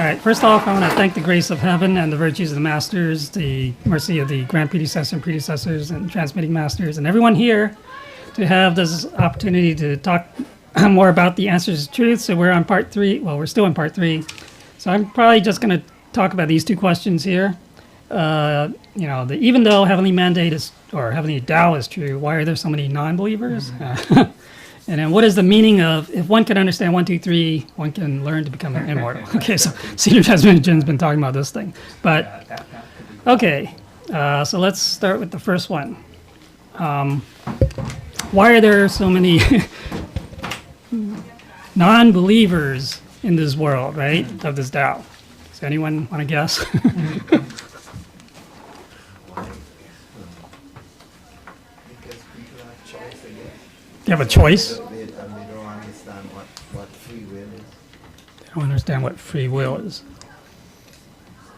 right, first off, I want to thank the grace of heaven and the virtues of the masters, the mercy of the grand predecessor and predecessors and transmitting masters, and everyone here to have this opportunity to talk more about the answers to truth. So we're on part 3. Well, we're still in part 3. So I'm probably just going to talk about these 2 questions here. Even though heavenly mandate is, or heavenly Tao is true, why are there so many non-believers? And then what is the meaning of, if one can understand 1, 2, 3, one can learn to become immortal. Okay, so Senior Transmission's been talking about this thing. But, okay, so let's start with the first one. Why are there so many non-believers in this world, right, of this Tao? Does anyone want to guess? You have a choice? They don't understand what free will is. They don't understand what free will is.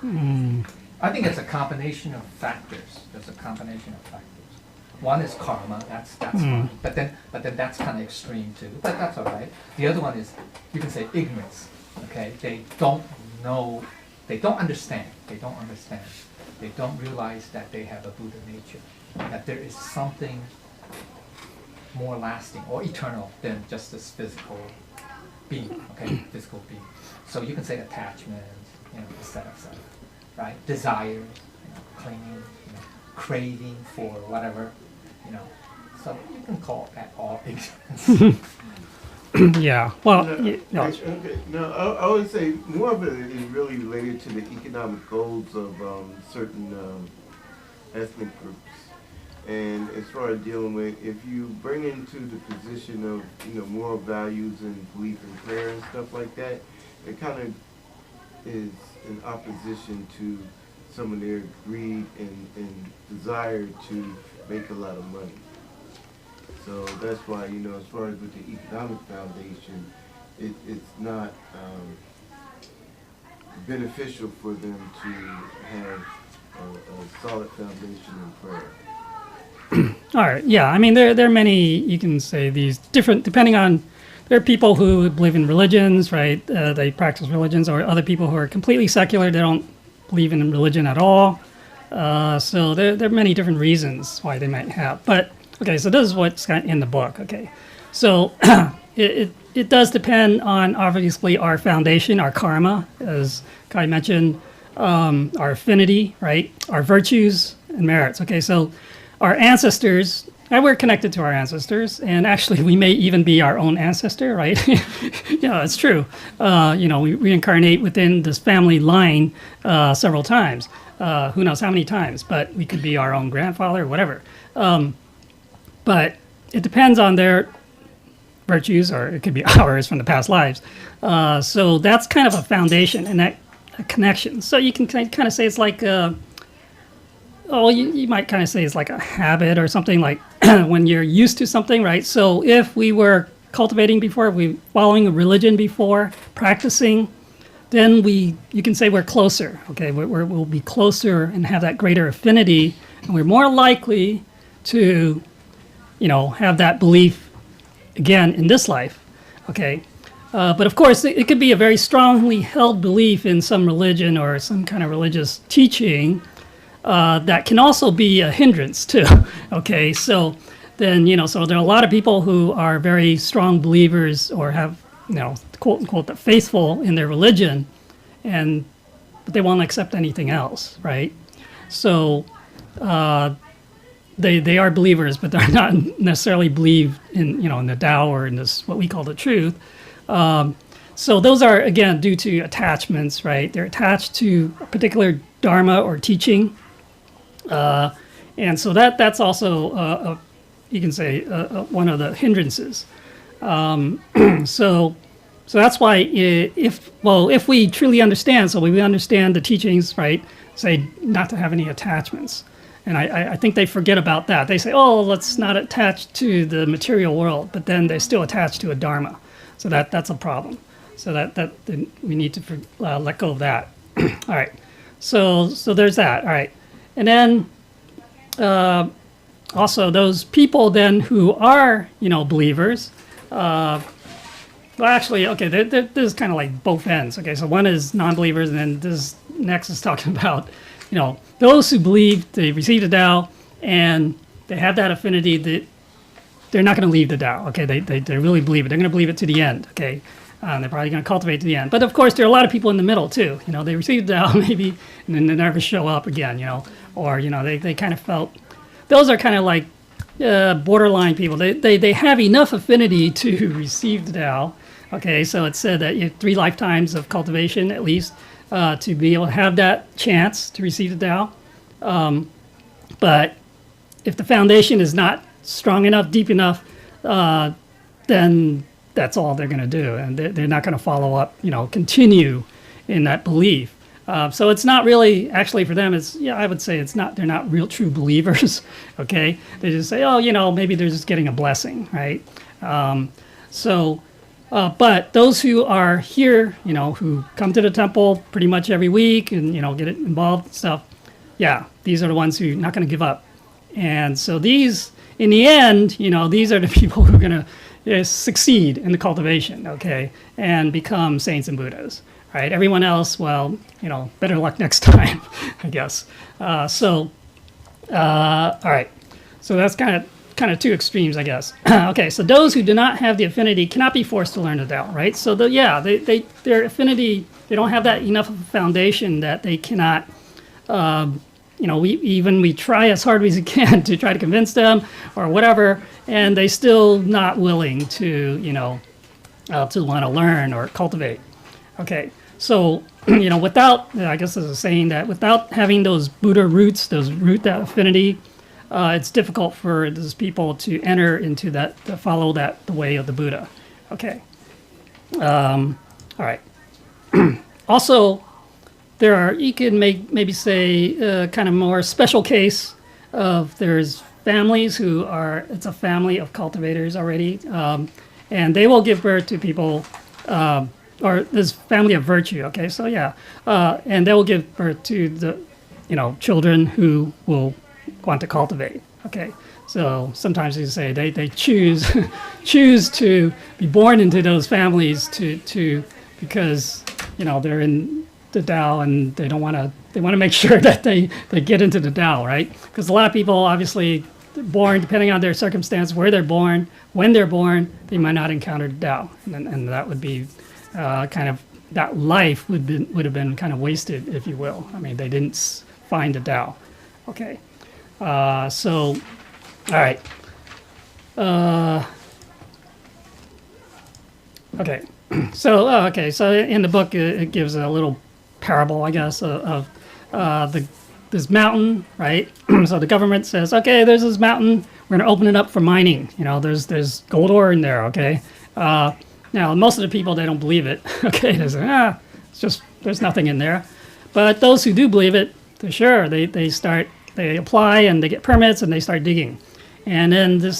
I think it's a combination of factors. There's a combination of factors. One is karma. That's fine. But then that's kind of extreme too. But that's all right. The other one is, you can say, ignorance. Okay, they don't know. They don't understand. They don't understand. They don't realize that they have a Buddha nature. That there is something more lasting or eternal than just this physical being, okay, physical being. So you can say attachment, etc., right? Desire, clinging, craving for whatever, So you can call that all ignorance. Yeah, well, I would say more of it is really related to the economic goals of certain ethnic groups. And as far as dealing with, if you bring into the position of, moral values and belief in prayer and stuff like that, it kind of is in opposition to some of their greed and desire to make a lot of money. So that's why, as far as with the economic foundation, it's not beneficial for them to have a solid foundation in prayer. all right, yeah, I mean, there are many, you can say these different, depending on, there are people who believe in religions, right? They practice religions, or other people who are completely secular, they don't believe in religion at all. So there are many different reasons why they might have. But, okay, so this is what's in the book, okay? So it does depend on, obviously, our foundation, our karma, as Kai mentioned, our affinity, right? Our virtues and merits, okay? So our ancestors, and we're connected to our ancestors, and actually we may even be our own ancestor, right? Yeah, it's true. We reincarnate within this family line several times. Who knows how many times, but we could be our own grandfather or whatever. But it depends on their virtues, or it could be ours from the past lives. So that's kind of a foundation and that a connection. So you can kind of say it's like you might kind of say it's like a habit or something, like when you're used to something, right? So if we were cultivating before, if we following a religion before, practicing, then you can say we're closer, okay? We'll be closer and have that greater affinity, and we're more likely to, have that belief again in this life, okay? But of course, it could be a very strongly held belief in some religion or some kind of religious teaching that can also be a hindrance too. Okay, so then so there are a lot of people who are very strong believers or have quote unquote the faithful in their religion, but they won't accept anything else, right? So they are believers, but they're not necessarily believe in in the Tao or in this what we call the truth. So those are again due to attachments, right? They're attached to a particular dharma or teaching. And so that's also, you can say, one of the hindrances. So that's why if we truly understand, so we understand the teachings, right, say not to have any attachments. And I think they forget about that. They say, oh, let's not attach to the material world, but then they still attach to a dharma. So that's a problem. So that we need to let go of that. All right. So there's that. All right. And then also those people then who are, believers, Well, actually, okay, this is kind of like both ends. Okay, so one is non-believers, and then this next is talking about, those who believe they received the Tao and they have that affinity that they're not going to leave the Tao. Okay, they really believe it. They're going to believe it to the end. Okay, they're probably going to cultivate to the end. But of course, there are a lot of people in the middle too. They received the Tao maybe, and then they never show up again. Or they kind of felt. Those are kind of like borderline people. They have enough affinity to receive the Tao. Okay, so it said that you have 3 lifetimes of cultivation at least to be able to have that chance to receive the Tao. But if the foundation is not strong enough, deep enough, then that's all they're going to do, and they're not going to follow up. Continue in that belief. So it's not really actually for them. I would say it's not. They're not real true believers. Okay, they just say, oh, maybe they're just getting a blessing, right? But those who are here, who come to the temple pretty much every week and, get involved and stuff, yeah, these are the ones who are not going to give up. And so these, in the end, these are the people who are going to succeed in the cultivation, okay, and become saints and Buddhas, right? Everyone else, well, better luck next time, I guess. All right. So that's kind of 2 extremes, I guess. Okay, so those who do not have the affinity cannot be forced to learn the Tao, right? So their affinity, they don't have that enough of a foundation that they cannot, we try as hard as we can to try to convince them or whatever, and they still not willing to, to want to learn or cultivate. Okay, so, without, I guess there's a saying that without having those Buddha roots, that affinity, it's difficult for those people to enter into that, to follow the way of the Buddha. Okay. All right. Also, you can maybe say kind of more special case of there's families it's a family of cultivators already, and they will give birth to people, or this family of virtue. Okay, so yeah, and they will give birth to the, children who will want to cultivate. Okay, so sometimes you say they choose to be born into those families to because they're in the Tao and they want to make sure that they get into the Tao, right? Because a lot of people obviously born, depending on their circumstance, where they're born, when they're born, they might not encounter the Tao, and that would be kind of, that life would have been kind of wasted, if you will. I mean, they didn't find the Tao. Okay. All right. Okay. So in the book, it gives a little parable, I guess, of this mountain, right? So the government says, okay, there's this mountain. We're going to open it up for mining. There's gold ore in there, okay? Now, most of the people, they don't believe it. Okay, they say, it's just, there's nothing in there. But those who do believe it, they're sure. They apply and they get permits and they start digging. And then they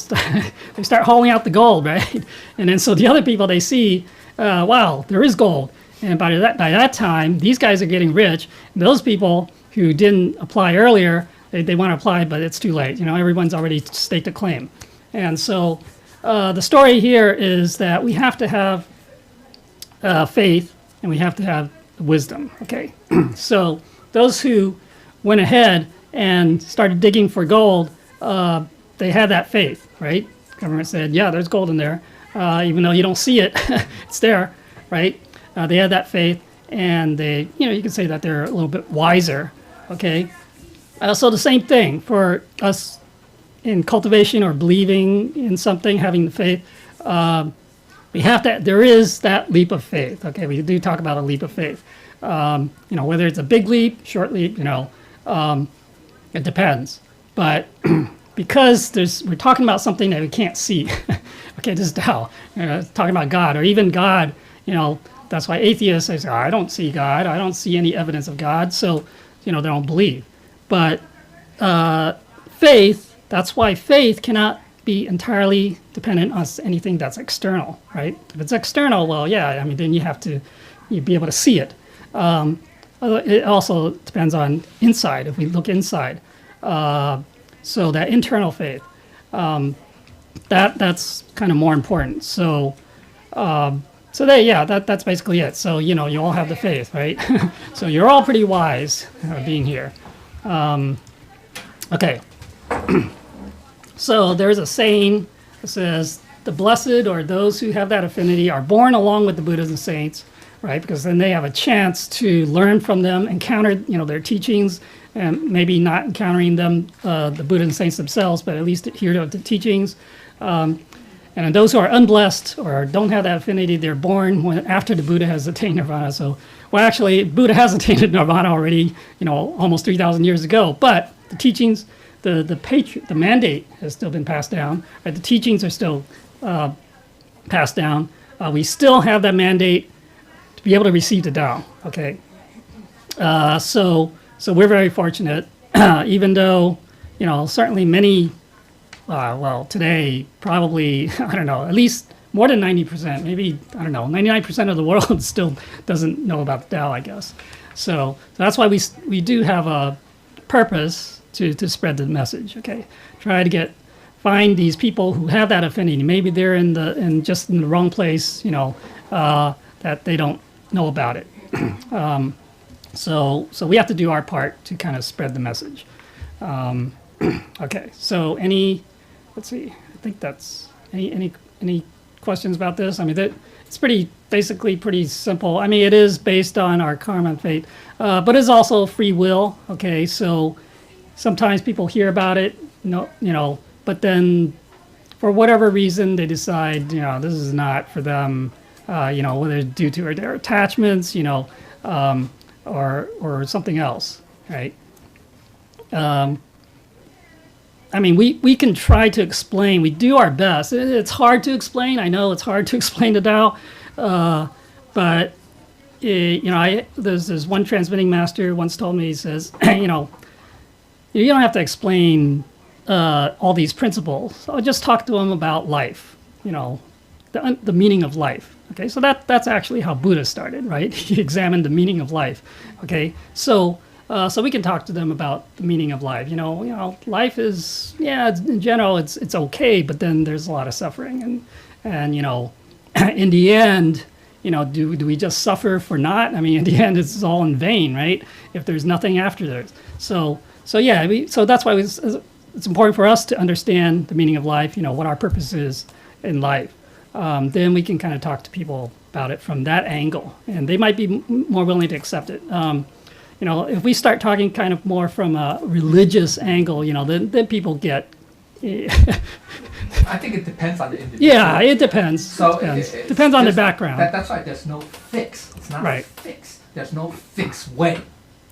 start hauling out the gold, right? And then so the other people, they see, wow, there is gold. And by that time, these guys are getting rich. And those people who didn't apply earlier, they want to apply, but it's too late. Everyone's already staked a claim. And so the story here is that we have to have faith and we have to have wisdom. Okay, so those who went ahead and started digging for gold, they had that faith, right? Government said, yeah, there's gold in there, even though you don't see it, it's there, right? They had that faith, and they, you can say that they're a little bit wiser, okay? So the same thing for us in cultivation or believing in something, having the faith, we have that, there is that leap of faith, okay? We do talk about a leap of faith. Whether it's a big leap, short leap, it depends. But because we're talking about something that we can't see, okay, this is Tao, talking about God, or even God, that's why atheists say, I don't see God, I don't see any evidence of God, so, they don't believe. But faith, that's why faith cannot be entirely dependent on anything that's external, right? If it's external, well, yeah, then you'd be able to see it. It also depends on inside, if we look inside. So that internal faith, that's kind of more important. So So that's basically it. So you know, you all have the faith, right? So you're all pretty wise being here. Okay. So there's a saying that says, the blessed, or those who have that affinity, are born along with the Buddhas and saints, right? Because then they have a chance to learn from them, encounter, you know, their teachings, and maybe not encountering them, the Buddha and saints themselves, but at least hear the teachings. And those who are unblessed or don't have that affinity, they're born after the Buddha has attained nirvana. So, well, actually, Buddha has attained nirvana already, you know, almost 3,000 years ago. But the teachings, the mandate has still been passed down. Right? The teachings are still passed down. We still have that mandate to be able to receive the Tao. Okay, so we're very fortunate, even though, you know, certainly many. Well, today, probably, I don't know, at least more than 90%, maybe, I don't know, 99% of the world still doesn't know about the Tao, I guess. So that's why we do have a purpose to spread the message, okay? Try to find these people who have that affinity. Maybe they're just in the wrong place, you know, that they don't know about it. So we have to do our part to kind of spread the message. Okay, so let's see. I think that's any questions about this? I mean, it's basically pretty simple. I mean, it is based on our karma and fate, but it's also free will. Okay, so sometimes people hear about it, you know, but then for whatever reason they decide, you know, this is not for them. You know, whether it's due to their attachments, you know, or something else, right? I mean, we can try to explain. We do our best. It's hard to explain. I know it's hard to explain the Tao, but you know, there's one transmitting master once told me. He says, you know, you don't have to explain all these principles. So just talk to them about life. You know, the meaning of life. Okay, so that's actually how Buddha started, right? He examined the meaning of life. Okay, so we can talk to them about the meaning of life. You know, life is, in general, it's okay, but then there's a lot of suffering, and you know, in the end, you know, do we just suffer for not? I mean, in the end, it's all in vain, right? If there's nothing after this. So that's why it's important for us to understand the meaning of life. You know, what our purpose is in life. Then we can kind of talk to people about it from that angle, and they might be more willing to accept it. You know, if we start talking kind of more from a religious angle, you know, then people get. I think it depends on the individual. Yeah, it depends. So it depends on the background. That's why there's no fix. It's not right. fixed. There's no fixed way.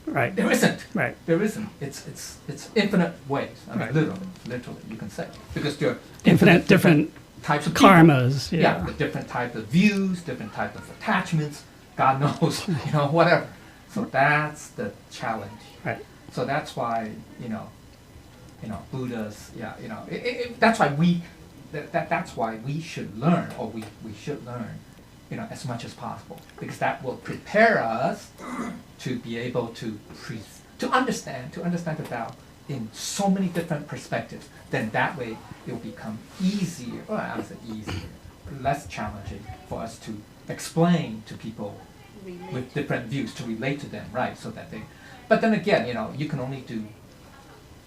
Right. There isn't. Right. There isn't. It's infinite ways. I mean, right. literally, you can say, because there are infinite different types of people. Karmas. Yeah, the different types of views, different types of attachments. God knows, you know, whatever. So that's the challenge. Right. So that's why, you know, Buddhas, you know, that's why that's why we should learn, or we should learn, you know, as much as possible, because that will prepare us to be able to understand the Tao in so many different perspectives. Then that way it will become easier, or I would say easier, less challenging for us to explain to people with different views, to relate to them, right? So that they, but then again, you know, you can only do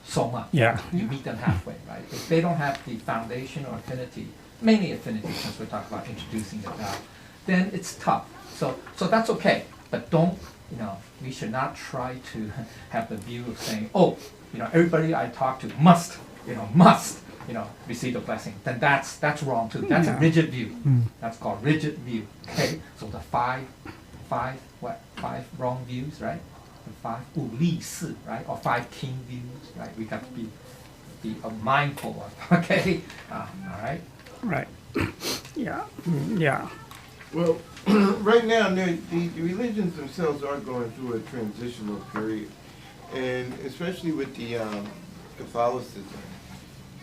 so much. Yeah. You meet them halfway, right? If they don't have the foundation or affinity, mainly affinity, since we're talking about introducing the Tao, then it's tough. So that's okay, but don't, you know, we should not try to have the view of saying, oh, you know, everybody I talk to must receive the blessing. Then that's wrong too. That's a rigid view. That's called rigid view. Okay, so the five wrong views, right? The 5 wu li si, right? Or 5 king views, right? We got to be mindful of. Okay, all right. Right. Yeah. Yeah. Well, right now, the religions themselves are going through a transitional period, and especially with the Catholicism.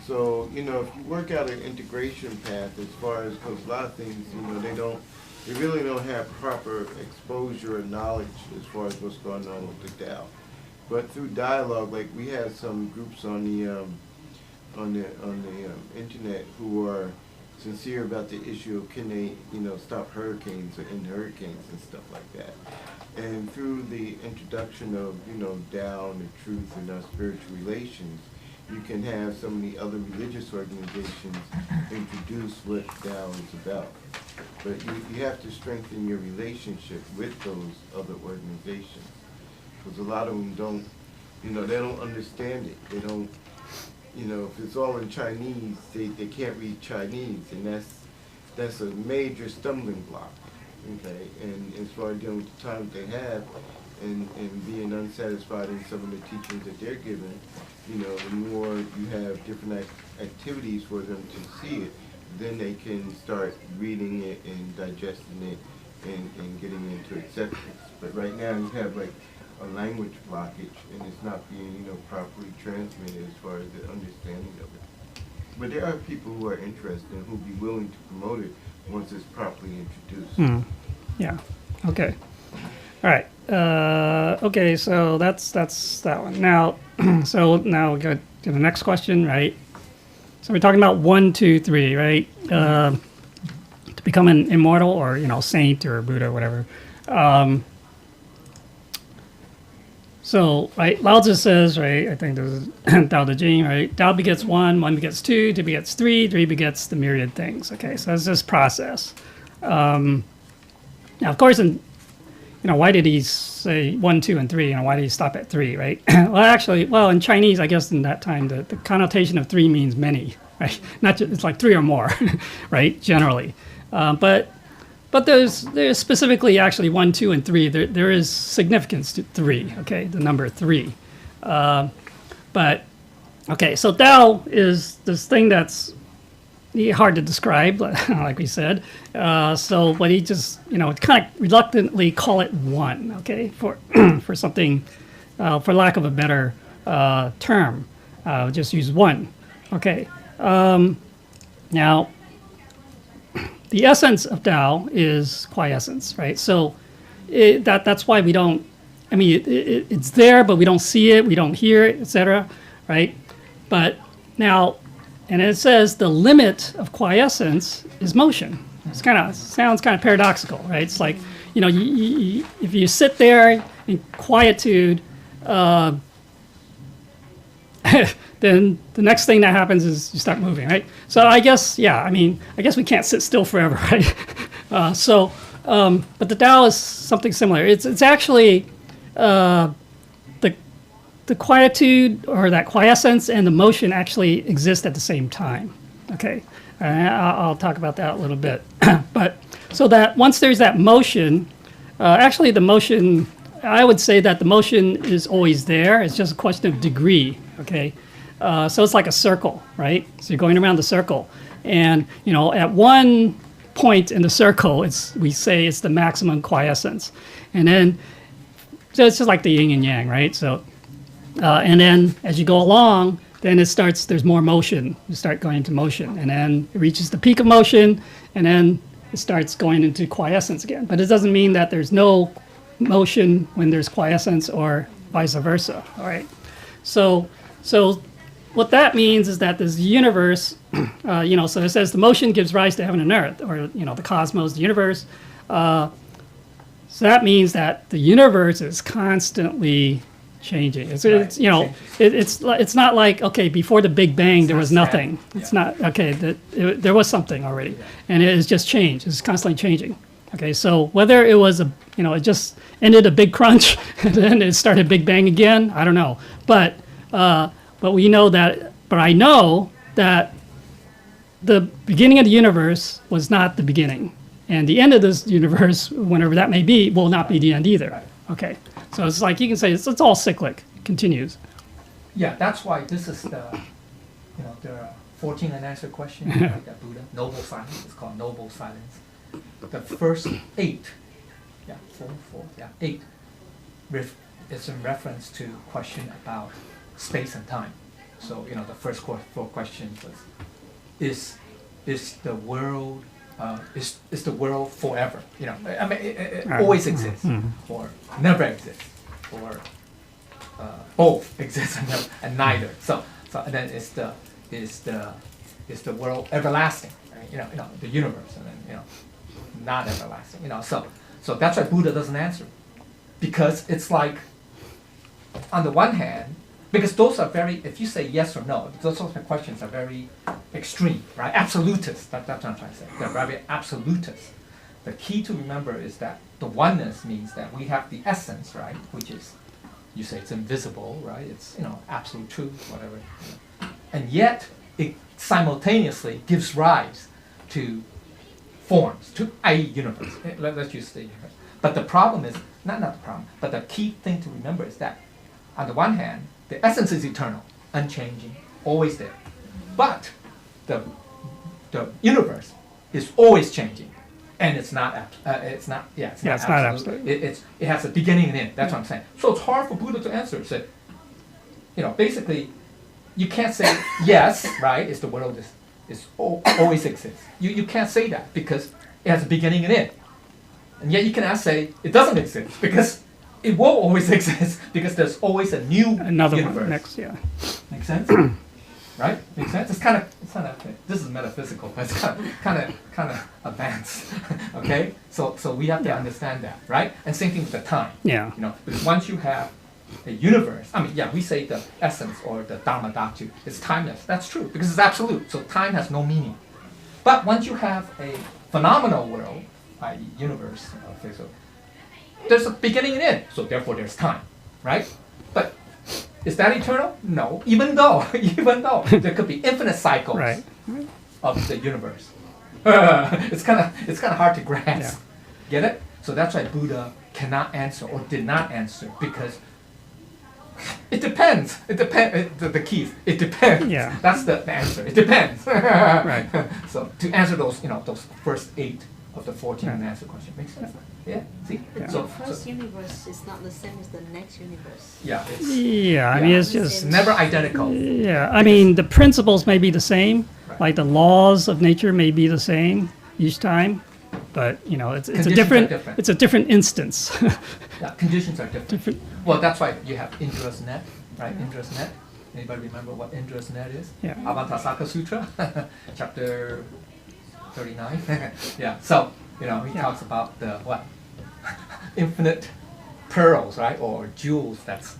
So, you know, if you work out an integration path as far as, because a lot of things, you know, they really don't have proper exposure or knowledge as far as what's going on with the Tao. But through dialogue, like we have some groups on the internet who are sincere about the issue of can they, stop hurricanes or end hurricanes and stuff like that. And through the introduction of, Tao and the truth and our spiritual relations, you can have some of the other religious organizations introduce what Tao is about. But you have to strengthen your relationship with those other organizations. Because a lot of them don't, they don't understand it. They don't, if it's all in Chinese, they can't read Chinese. And that's a major stumbling block, okay? And as far as dealing with the time they have and being unsatisfied in some of the teachings that they're given, the more you have different activities for them to see it, then they can start reading it and digesting it and getting into acceptance. But right now you have like a language blockage and it's not being, properly transmitted as far as the understanding of it. But there are people who are interested and who'll be willing to promote it once it's properly introduced. Yeah. Okay. All right. Okay. So that's that one. Now, so now we go to the next question, right? So we're talking about 1, 2, 3, right? To become an immortal or saint or Buddha or whatever. So right, Lao Tzu says, right? I think this is Tao Te Ching, right? Tao begets 1, 1 begets 2, 2 begets 3, 3 begets the myriad things. Okay, so it's this process. Now, of course, why did he say 1, 2, and 3? Why did he stop at 3, right? Well, in Chinese, I guess in that time, the connotation of 3 means many, right? Not just, it's like 3 or more, right? Generally, but there's specifically actually 1, 2, and 3. There is significance to 3. Okay, the number 3. But okay, so Tao is this thing that's hard to describe, like we said. So, but he just, kind of reluctantly call it 1, okay, for for something, for lack of a better term, just use 1, okay. Now, the essence of Tao is quiescence, right? So, that's why we don't. I mean, it's there, but we don't see it, we don't hear it, etc., right? But now. And it says the limit of quiescence is motion. It's sounds kind of paradoxical, right? It's like, if you sit there in quietude, then the next thing that happens is you start moving, right? So I guess, I guess we can't sit still forever, right? But the Tao is something similar. It's actually the quietude or that quiescence and the motion actually exist at the same time. Okay, I'll talk about that a little bit. But so that once there's that motion, actually the motion, I would say that the motion is always there. It's just a question of degree. Okay, so it's like a circle, right? So you're going around the circle, and at one point in the circle, we say it's the maximum quiescence, and then so it's just like the yin and yang, right? So. And then as you go along, then there's more motion. You start going into motion. And then it reaches the peak of motion, and then it starts going into quiescence again. But it doesn't mean that there's no motion when there's quiescence or vice versa, all right? So what that means is that this universe, so it says the motion gives rise to heaven and earth, or, the cosmos, the universe. So that means that the universe is constantly changing. It's not like, okay, before the Big Bang there was nothing. It's not, okay, there was something already, and it has just changed. It's constantly changing. Okay, so whether it was it just ended a big crunch and then it started Big Bang again, I don't know. But we know that. But I know that the beginning of the universe was not the beginning, and the end of this universe, whenever that may be, will not be the end either. Okay. So it's like you can say it's all cyclic, it continues. Yeah, that's why this is the 14 unanswered questions, like that Buddha, noble silence. It's called noble silence. The first 8, 8, is in reference to question about space and time. So the first 4 questions was, is the world is the world forever? It always exists, or never exists, or both exist and neither. So and then is the world everlasting? the universe, and then not everlasting. So that's why Buddha doesn't answer, because it's like, on the one hand, because those are very, if you say yes or no, those sort of questions are very extreme, right? Absolutist. That's what I'm trying to say. They're very absolutist. The key to remember is that the oneness means that we have the essence, right, which is, you say it's invisible, right? It's absolute truth, whatever. And yet it simultaneously gives rise to forms, to a universe. Let's use the universe. But the problem is not the problem, but the key thing to remember is that on the one hand, the essence is eternal, unchanging, always there. But the universe is always changing, and it's not absolute. It has a beginning and end. That's what I'm saying. So it's hard for Buddha to answer. So, basically, you can't say yes, right? Is the world always exists. You can't say that because it has a beginning and end. And yet you cannot say it doesn't exist because it will always exist because there's always a new Another universe. one next, yeah. Make sense? Right? Make sense? It's not this is metaphysical, but it's kind of advanced. Okay? So we have to understand that, right? And same thing with the time. Yeah. Because once you have a universe, we say the essence or the Dharma Dhatu is timeless. That's true because it's absolute. So time has no meaning. But once you have a phenomenal world, i.e. universe, physical, there's a beginning and end, so therefore there's time, right? But is that eternal? No. Even though there could be infinite cycles Right. of the universe, it's kind of hard to grasp. Get it? So that's why Buddha cannot answer or did not answer because it depends. It depends. The key is it depends. Yeah. That's the answer. It depends. Right. So to answer those those first 8 of the 14 and answer question makes sense. Yeah. See. But So the first universe is not the same as the next universe. yeah. It's Yeah, I mean, it's it's just, never identical. yeah, I mean, the principles may be the same, Right. like the laws of nature may be the same each time, but, it's a Conditions are different, different. it's a different instance. Yeah. Conditions are different. Different. Well, that's why you have Indra's net, right? Indra's net. Anybody remember what Indra's net is? Yeah. Avantasaka Sutra, chapter 39. Yeah. So he talks about the what infinite pearls, right, or jewels. That's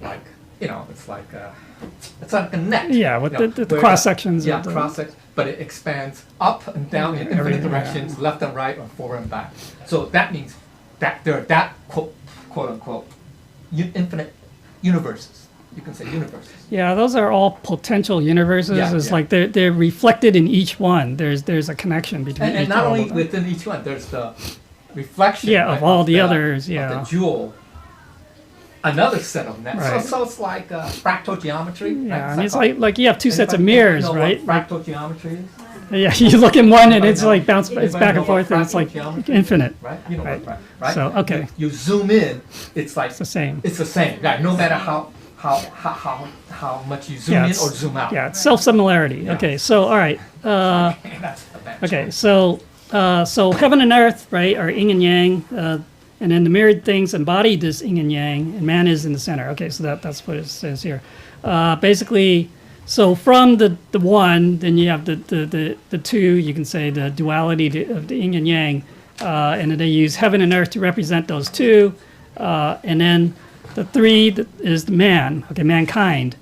like it's like a net. Yeah, with the where cross sections. Yeah, of the, cross section, but it expands up and down in infinite Everything, directions, yeah. left and right, or forward and back. So that means that there are that quote unquote infinite universes. You can say universes. Yeah, those are all potential universes. Yeah, It's yeah. like they're reflected in each one. There's a connection between And each not all only of them. within each one, there's the reflection. Yeah, right, of all the the others, of yeah. the jewel. Another set of nets. Right. So it's like fractal geometry. Yeah, I mean, it's like you have two sets of mirrors, right? What fractal geometry is? Yeah, you look in one and Anybody it's know? like it's Anybody back know and forth what and it's like fractal geometry infinite. Right? You know Right. what, right? So, okay. You zoom in, it's like It's the same. It's the same. Right? No matter how much you zoom Yeah, in it's- or zoom out. Yeah, it's self-similarity. Yeah. Okay, so all right. That's advanced. Okay, so heaven and earth, right, are yin and yang, and then the myriad things embody this yin and yang, and man is in the center. Okay, so that's what it says here. Basically, so from the one, then you have the two. You can say the duality of the yin and yang, and then they use heaven and earth to represent those two, and then the three is the man. Okay, mankind,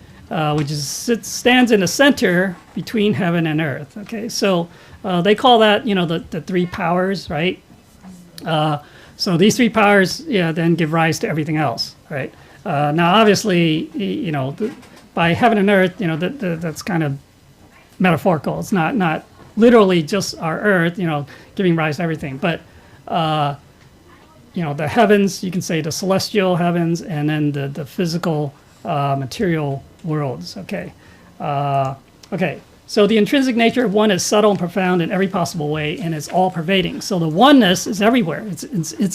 which stands in the center between heaven and earth. Okay, so they call that the three powers, right? So these three powers, then give rise to everything else, right? Now, obviously, by heaven and earth, that's kind of metaphorical. It's not literally just our earth, giving rise to everything. But the heavens, you can say the celestial heavens, and then the physical material worlds. Okay. Okay. So the intrinsic nature of one is subtle and profound in every possible way, and it's all pervading. So the oneness is everywhere. It's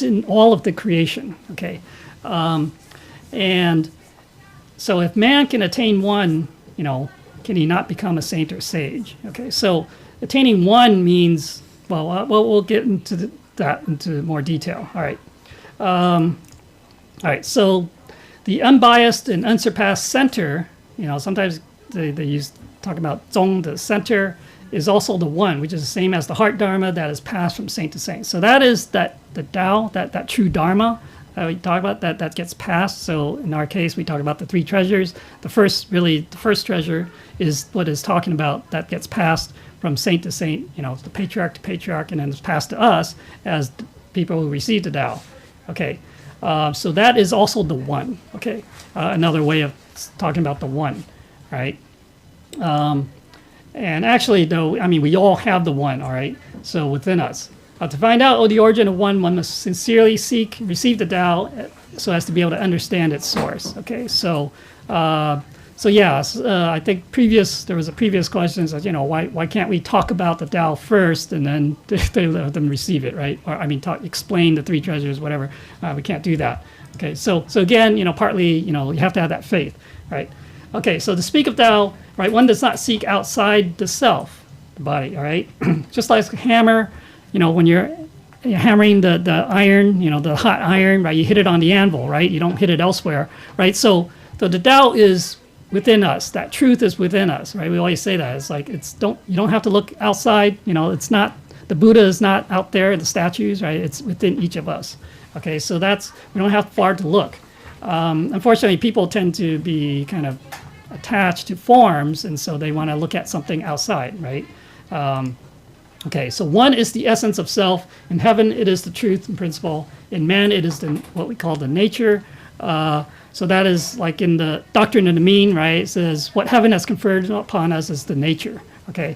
in all of the creation. Okay, and so if man can attain one, can he not become a saint or sage? Okay, so attaining one means we'll get into that into more detail. All right, all right. So the unbiased and unsurpassed center. Sometimes they talk about zong, the center, is also the one, which is the same as the heart dharma that is passed from saint to saint. So that is the Tao, that true dharma that we talk about, that gets passed. So in our case, we talk about the three treasures. The first treasure is what is talking about that gets passed from saint to saint, the patriarch to patriarch, and then it's passed to us as people who receive the Tao. Okay, so that is also the one. Okay, another way of talking about the one, right? And actually, though, I mean, we all have the one, all right? So within us. To find out the origin of one must sincerely receive the Tao, so as to be able to understand its source. Okay, so I think there was a previous question that, why can't we talk about the Tao first and then they let them receive it, right? Or explain the three treasures, whatever. We can't do that. Okay, so again, partly, you have to have that faith, right? Okay, so to speak of Tao, right, one does not seek outside the self, the body, all right? Just like a hammer, when you're hammering the iron, the hot iron, right, you hit it on the anvil, right? You don't hit it elsewhere, right? So the Tao is within us. That truth is within us, right? We always say that. It's like you don't have to look outside, it's not, the Buddha is not out there, the statues, right? It's within each of us. Okay, so we don't have far to look. Unfortunately, people tend to be kind of attached to forms, and so they want to look at something outside, right? Okay, so one is the essence of self. In heaven, it is the truth and principle. In man, it is what we call the nature. So that is like in the Doctrine of the Mean, right? It says, what heaven has conferred upon us is the nature. Okay,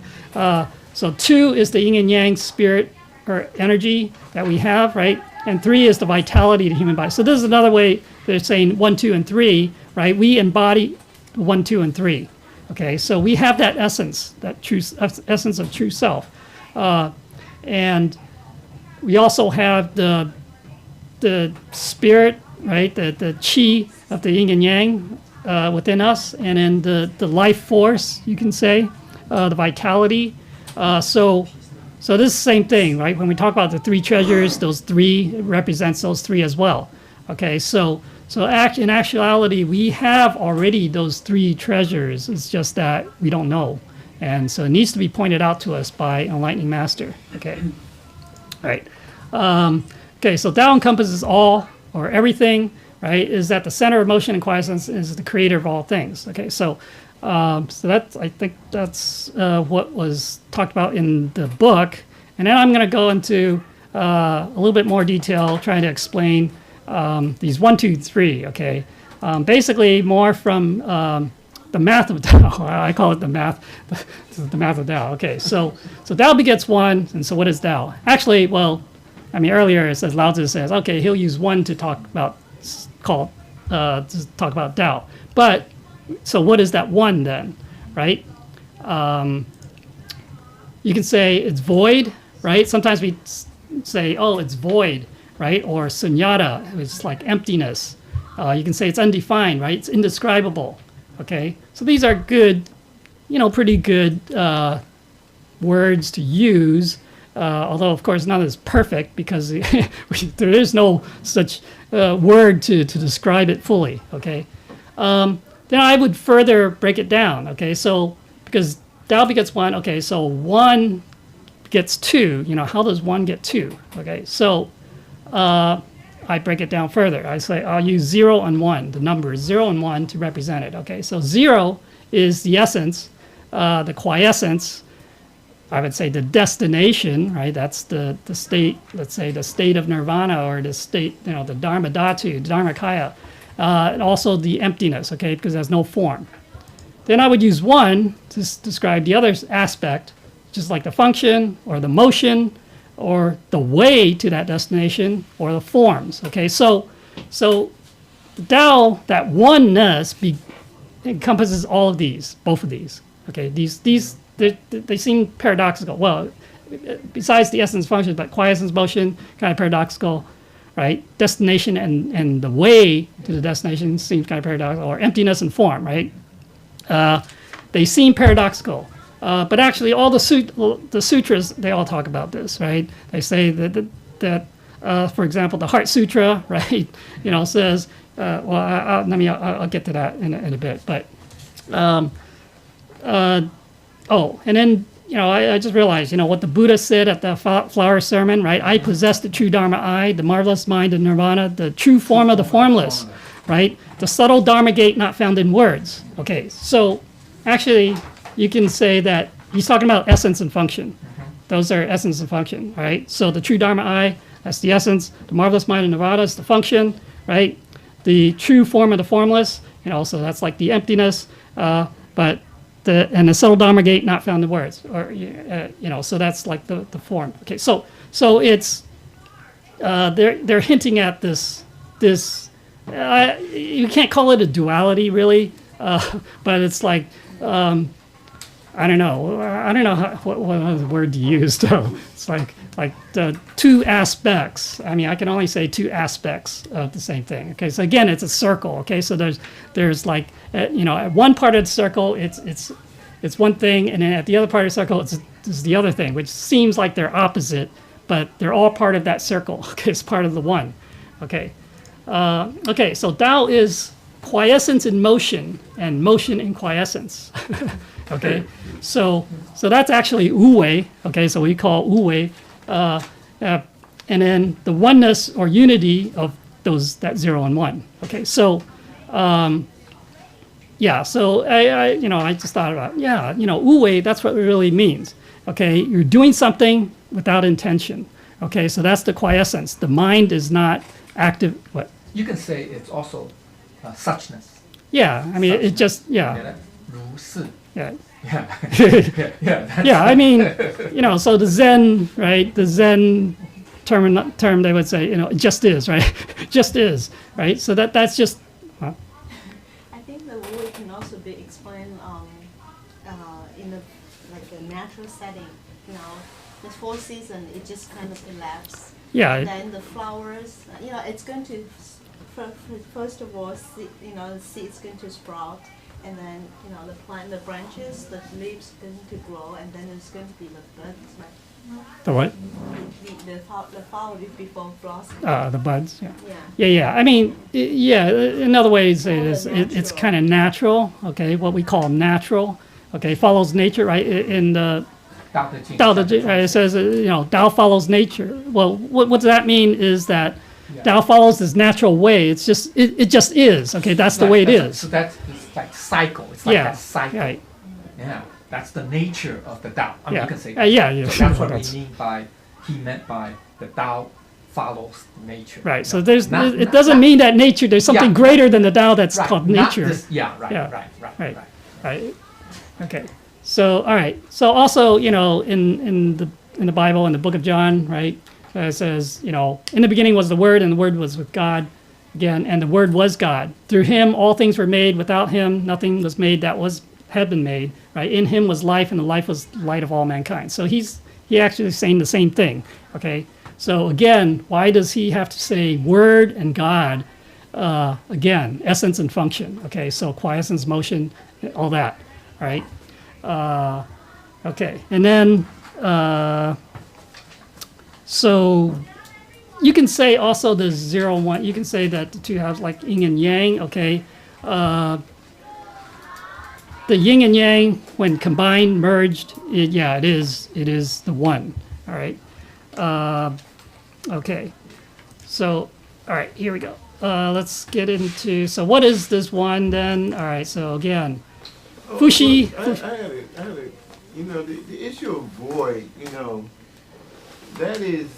so two is the yin and yang spirit or energy that we have, right? And three is the vitality of the human body. So this is another way they're saying 1, 2, and 3, right? We embody 1, 2, and 3. Okay, so we have that essence, that true essence of true self. And we also have the spirit, right? The chi of the yin and yang within us, and then the life force, you can say, the vitality. So this is the same thing, right? When we talk about the three treasures, those three represents those three as well. Okay, so in actuality, we have already those three treasures. It's just that we don't know. And so it needs to be pointed out to us by an enlightening master. Okay, all right. Okay, so Tao encompasses all or everything, right? Is at the center of motion and quiescence, is the creator of all things. Okay, so I think that's what was talked about in the book. And then I'm going to go into a little bit more detail, trying to explain these 1, 2, 3. Okay, basically more from the math of Tao. I call it the math of Tao. Okay, so Tao begets one, and so what is Tao? Actually, well, I mean, earlier it says, Lao Tzu says, okay, he'll use one to talk about Tao. But, so what is that one then, right? You can say it's void, right? Sometimes we say, oh, it's void, right? Or sunyata, it's like emptiness. You can say it's undefined, right? It's indescribable, okay? So these are good, pretty good words to use. Although, of course, none is perfect because there is no such word to describe it fully, okay? Then I would further break it down, okay? So, because Tao begets one, okay, so one gets two, how does one get two, okay? So, I break it down further. I say I'll use 0 and 1, the numbers 0 and 1 to represent it, okay? So 0 is the essence, the quiescence, I would say the destination, right? That's the state, let's say the state of nirvana or the state, the dharma dhatu, dharmakaya. And also the emptiness, okay, because there's no form. Then I would use 1 to describe the other aspect, just like the function or the motion or the way to that destination or the forms, okay? So the Tao, that oneness encompasses all of these, both of these, okay? They seem paradoxical. Well, besides the essence function, but quiescence, motion, kind of paradoxical, right? Destination and the way to the destination seems kind of paradoxical, or emptiness and form, right? They seem paradoxical. But actually, all the sutras, they all talk about this, right? They say that for example, the Heart Sutra, right, says, I'll get to that in a bit. But, and then I just realized, what the Buddha said at the flower sermon, right? I possess the true Dharma I, the marvelous mind of nirvana, the true form of the formless, right? The subtle Dharma gate not found in words. Okay, so actually you can say that he's talking about essence and function. Those are essence and function, right? So the true Dharma I, that's the essence. The marvelous mind of nirvana is the function, right? The true form of the formless, so that's like the emptiness, but the subtle Dharma gate not found in words, or so that's like the form. Okay, so it's they're hinting at this you can't call it a duality really, but it's like I don't know what word to use though. It's like the two aspects. I mean, I can only say two aspects of the same thing. Okay, so again, it's a circle. Okay, so there's like at one part of the circle, it's one thing, and then at the other part of the circle, it's the other thing, which seems like they're opposite, but they're all part of that circle. Okay, it's part of the one. Okay, so Tao is quiescence in motion, and motion in quiescence. Okay, so that's actually Wu Wei. Okay, so we call Wu Wei, and then the oneness or unity of that 0 and 1. Okay, so so I just thought about Wu Wei. That's what it really means. Okay, you're doing something without intention. Okay, so that's the quiescence. The mind is not active. What? You can say it's also suchness. Yeah, I mean it just Get it? 如是. Yeah. Yeah. Yeah, I mean, so the Zen, right? The Zen term they would say, it just is, right? Just is, right? So that's just. I think the word can also be explained in a natural setting. The fall season it just kind of elapses. Yeah. Then the flowers, it's going to first of all, the seed's going to sprout. And then, the plant, the branches, the leaves going to grow, and then it's going to be the buds, right? The what? The flower before blossom. The buds. Yeah. Yeah. Yeah. I mean, another way to say it is it's Natural. kind of natural. Okay, what we call natural. Okay, follows nature, right? In the Tao Te Ching, right? It says Tao follows nature. Well, what does that mean? Is that Tao follows this natural way. It's just it just is. Okay, that's the way it is. So it's like cycle. It's like that cycle. Right. Yeah, that's the nature of the Tao. I mean, you can say yeah. So that's what he meant by the Tao follows nature. Right. So it doesn't mean that nature. There's something greater than the Tao that's called nature. Right. Okay. So all right. So also in the Bible in the Book of John, right, it says in the beginning was the Word, and the Word was with God. Again, and the Word was God. Through him all things were made. Without him nothing was made that had been made. Right? In him was life, and the life was the light of all mankind. So he actually is saying the same thing. Okay. So again, why does he have to say Word and God? Again, essence and function. Okay. So quiescence, motion, all that. All right. Okay. And then so. You can say also the 0 and 1. You can say that the two have like yin and yang. Okay, the yin and yang when combined, merged, it is the one. All right. Okay. So all right, here we go. Let's get into. So what is this one then? All right. So again, Fushi. I had it. The issue of void. That is.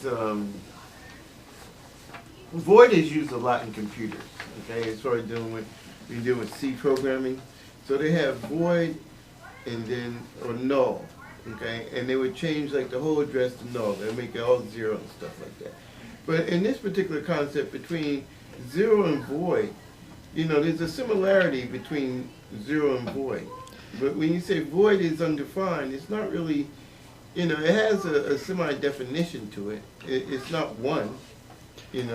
Void is used a lot in computers, okay? As far as we deal with C programming. So they have void and then, or null, okay? And they would change like the whole address to null. They'd make it all 0 and stuff like that. But in this particular concept between 0 and void, there's a similarity between 0 and void. But when you say void is undefined, it's not really, it has a semi-definition to it. It's not one. And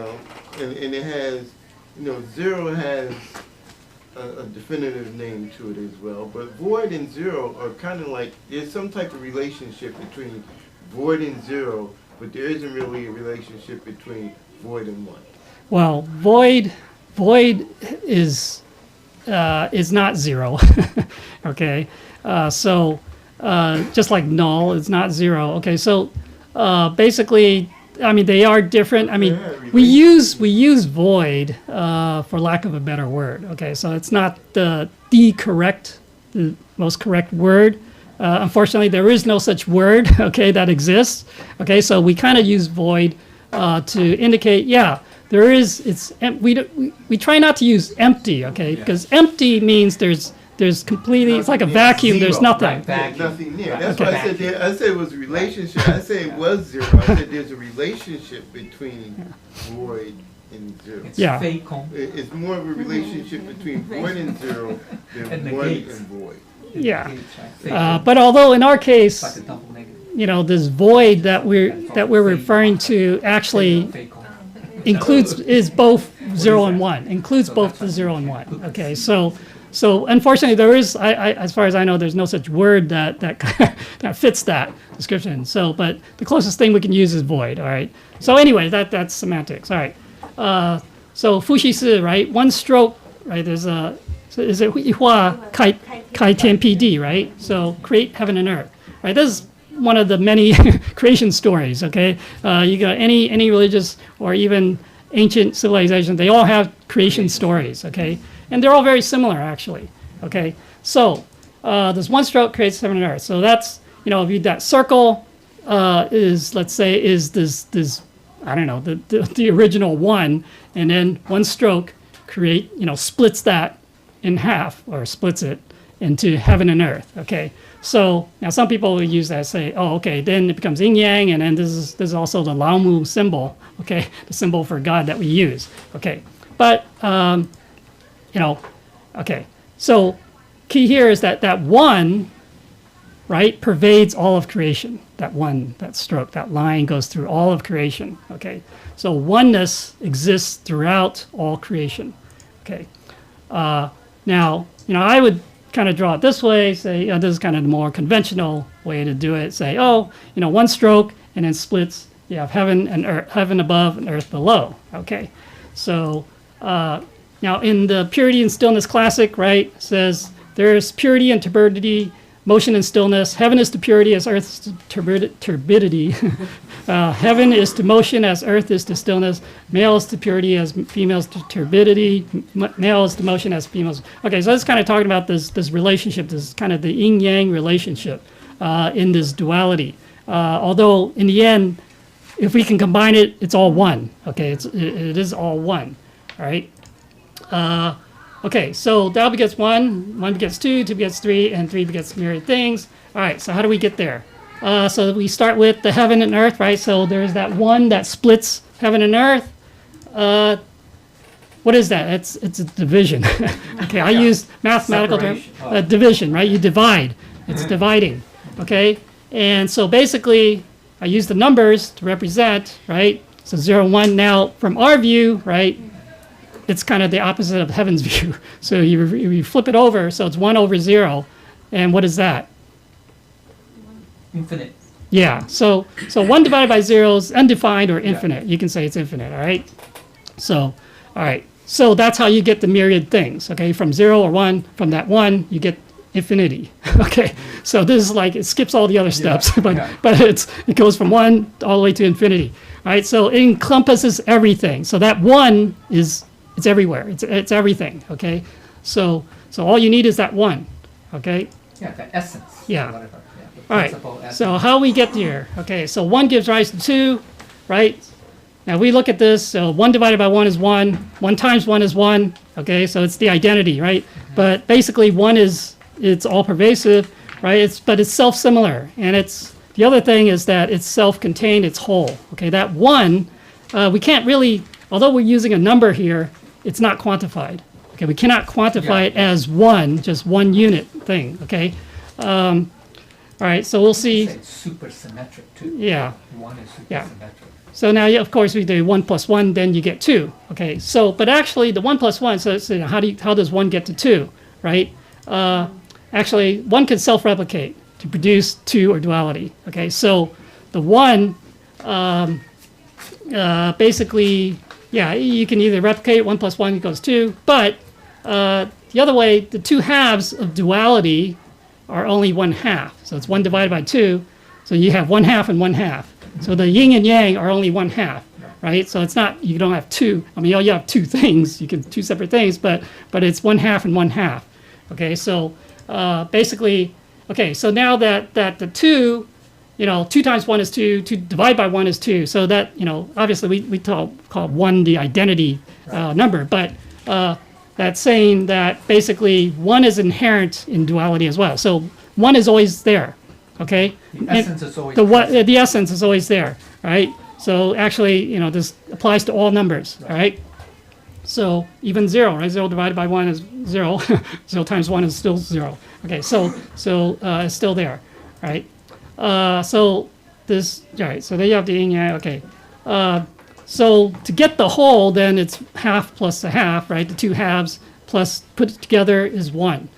it has, 0 has a definitive name to it as well. But void and 0 are kind of like, there's some type of relationship between void and 0, but there isn't really a relationship between void and 1. Well, void is not 0. Okay, so just like null is not 0. Okay, so basically, I mean, they are different. I mean, we use void for lack of a better word. Okay, so it's not the most correct word. Unfortunately, there is no such word. Okay, that exists. Okay, so we kind of use void to indicate, yeah, there is. We try not to use empty. Okay, because empty means there's completely. It's like a vacuum. There's Zero, nothing. right, vacuum. Nothing there. Right. That's Okay. why I said there, I said it was a relationship. I say it was 0. I said there's a relationship between void and 0. It's Yeah. fécond. It's more of a relationship between void and 0 And than the 1 gates. and void. It Yeah. negates, right? Fécond. But although in our It's case, like a double negative. you know, this void that we're referring to actually Fécond. includes is both 0 and 1, includes both the 0 and 1. Okay, so unfortunately there is, as far as I know, there's no such word that that fits that description. So, but the closest thing we can use is void. All right. So anyway, that's semantics. All right. So 复习式, right? One stroke, right? There's a so is it 一画开天辟地, right? So create heaven and earth, right? This is one of the many creation stories. Okay, you got any religious or even ancient civilization, they all have creation stories. Okay, and they're all very similar actually. Okay, so this one stroke creates heaven and earth. So that's, you know, if that circle is, let's say, is this I don't know, the original one, and then one stroke splits that in half, or splits it into heaven and earth. Okay, so now some people will use that, say, oh, okay, then it becomes yin yang, and then this is also the Lao Mu symbol. Okay, the symbol for God that we use. Okay, but okay, so key here is that one, right, pervades all of creation. That stroke, that line goes through all of creation. Okay, so oneness exists throughout all creation. Okay, now, I would kind of draw it this way, say, this is kind of the more conventional way to do it. Say, one stroke, and then splits. You have heaven and earth, heaven above and earth below. Okay, so now in the Purity and Stillness Classic, right, says there is purity and turbidity, motion and stillness. Heaven is to purity as earth is to turbidity. Heaven is to motion as earth is to stillness. Male is to purity as female is to turbidity. Male is to motion as females. Okay, so that's kind of talking about this relationship, this kind of the yin-yang relationship in this duality. Although in the end, if we can combine it, it's all one. Okay, it is all one. All right. Okay, so tau begets 1, 1 begets 2, 2 begets 3, and 3 begets myriad things. All right, so how do we get there? So we start with the heaven and earth, right? So there's that one that splits heaven and earth. What is that? It's a division. Okay, I use mathematical term, Separation. division, right? You divide. It's dividing. Okay, and so basically, I use the numbers to represent, right? So 0 and 1. Now, from our view, right, it's kind of the opposite of heaven's view. So you flip it over, so it's 1 over 0. And what is that? Infinite. Yeah, so 1 divided by 0 is undefined or infinite. You can say it's infinite, all right? So, all right. So that's how you get the myriad things, okay? From 0 or 1, from that 1, you get infinity. Okay, so this is like, it skips all the other steps, but it goes from 1 all the way to infinity. All right, so it encompasses everything. So that 1 is, it's everywhere. It's everything, okay? So all you need is that 1, okay? Yeah, the essence. Yeah. Whatever. Yeah, the All right, principle essence. so how we get here? Okay, so 1 gives rise to 2, right? Now we look at this, so 1 divided by 1 is 1, 1 times 1 is 1, okay? So it's the identity, right? But basically 1 is, it's all pervasive, right? But it's self-similar, and the other thing is that it's self-contained, it's whole, okay? That 1, we can't really, although we're using a number here, it's not quantified, okay? We cannot quantify it as 1, just 1 unit thing, okay? All right, so we'll see. It's super symmetric too. Yeah. 1 is super Yeah. symmetric. So now, of course, we do 1 plus 1, then you get 2. Okay, so, but actually the 1 plus 1, so how does 1 get to 2, right? Actually, 1 can self-replicate to produce 2 or duality. Okay, so the 1, basically, yeah, you can either replicate 1 plus 1 equals 2, but the other way, the 2 halves of duality are only 1/2. So it's 1 divided by 2. So you have 1/2 and 1/2. So the yin and yang are only 1/2, right? So it's not, you don't have two. I mean, you have two things. You can two separate things, but it's 1/2 and 1/2. Okay, so basically, okay, so now that the 2, 2 times 1 is 2, 2 divided by 1 is 2. So that, obviously we call 1 the identity number, but that's saying that basically 1 is inherent in duality as well. So 1 is always there, okay? The essence is always the essence is always there, right? So actually, this applies to all numbers, all right? So even 0, right? 0 divided by 1 is 0. 0 times 1 is still 0. Okay, so it's still there, right? So this, all right, so there you have the yin yang, okay. So to get the whole, then it's half plus a half, right? The 2 halves plus put it together is 1.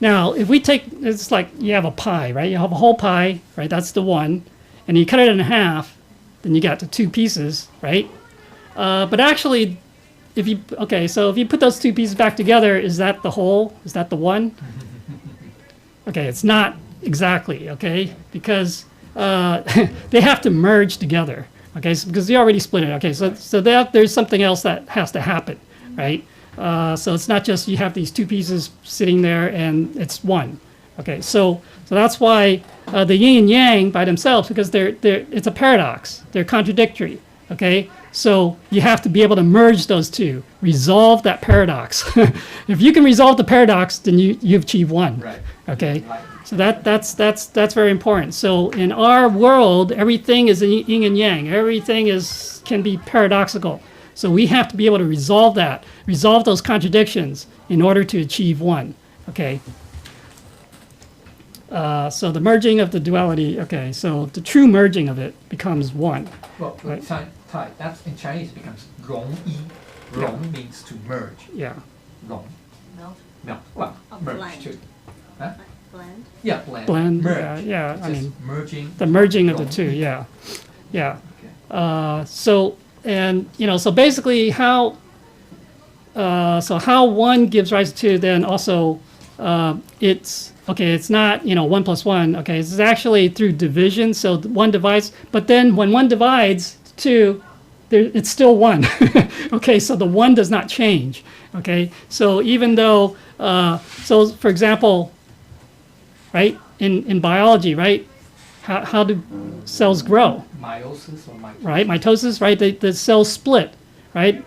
Now, if we take, it's like you have a pie, right? You have a whole pie, right? That's the 1. And you cut it in half, then you got the 2 pieces, right? But actually, if you put those 2 pieces back together, is that the whole? Is that the 1? Okay, it's not exactly, okay? Because they have to merge together, okay? So, because you already split it, okay? So there's something else that has to happen, right? So it's not just you have these 2 pieces sitting there and it's 1. Okay, so that's why the yin and yang by themselves, because it's a paradox. They're contradictory. Okay, so you have to be able to merge those 2, resolve that paradox. If you can resolve the paradox, then you've achieved 1. Right. Okay, so that's very important. So in our world, everything is yin and yang. Everything can be paradoxical. So we have to be able to resolve those contradictions in order to achieve 1. Okay. So the merging of the duality, okay, so the true merging of it becomes 1. Well, Right. Thai, that's in Chinese it becomes 容易. 容 means to merge. Yeah. 容 Melt, No, well, Or merge blend. too. Huh? blend. Yeah, blend. Blend, Merge. yeah, It's I just mean, merging. the merging of the 容 2,易. yeah. Yeah. Okay. So basically how 1 gives rise to, then also it's not 1 plus 1, okay, it's actually through division. So 1 divides, but then when 1 divides 2, it's still 1. Okay, so the 1 does not change. Okay, so even though so for example, right, in biology, right, how do cells grow? Meiosis or mitosis? Right, mitosis, right? The cells split, right?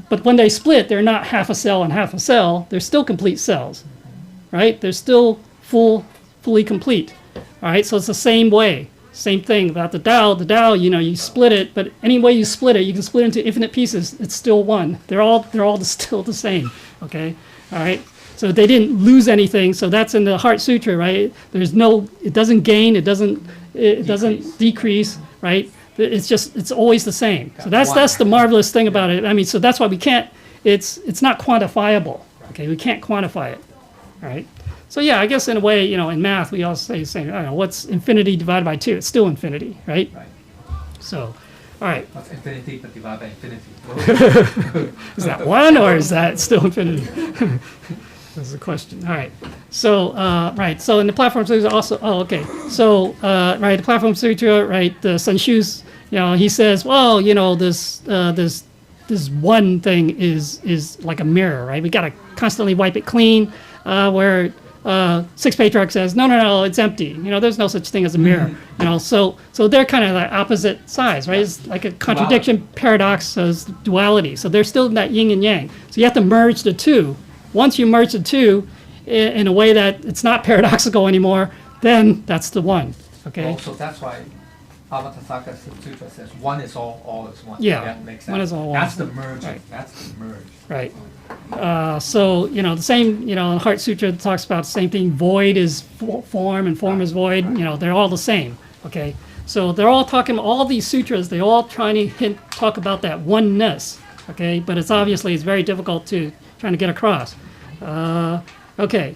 But when they split, they're not half a cell and half a cell. They're still complete cells, right? They're still fully complete. All right, so it's the same way. Same thing about the Tao. The Tao, you split it, but any way you split it, you can split it into infinite pieces. It's still 1. They're all still the same. Okay, all right. So they didn't lose anything. So that's in the Heart Sutra, right? It doesn't gain. It doesn't decrease, right? It's always the same. So that's the marvelous thing about it. I mean, so that's why we can't. It's not quantifiable. Okay, we can't quantify it. All right. So yeah, I guess in a way, in math, we also say the same. I don't know, what's infinity divided by 2? It's still infinity, right? Right. So, all right. What's infinity but divided by infinity? Is that 1 or is that still infinity? That's the question. All right. So, right. So in the Platform Sutra also, okay. So, right, the Platform Sutra, right, the Sun Shu's, he says, well, this one thing is like a mirror, right? We got to constantly wipe it clean, where Sixth Patriarch says, no, it's empty. There's no such thing as a mirror. So they're kind of like opposite sides, right? It's like a contradiction, paradox, so it's duality. So they're still in that yin and yang. So you have to merge the 2. Once you merge the 2 in a way that it's not paradoxical anymore, then that's the 1. Okay. So that's why Avatasaka Sutra says 1 is all is 1. Yeah, That makes sense. 1 is all 1. That's the merge. Right. That's the merge. Right. So the same, Heart Sutra talks about the same thing. Void is form and form is void. They're all the same. Okay. So they're all talking, all these sutras, they all trying to talk about that oneness. Okay. But it's very difficult to trying to get across. Okay.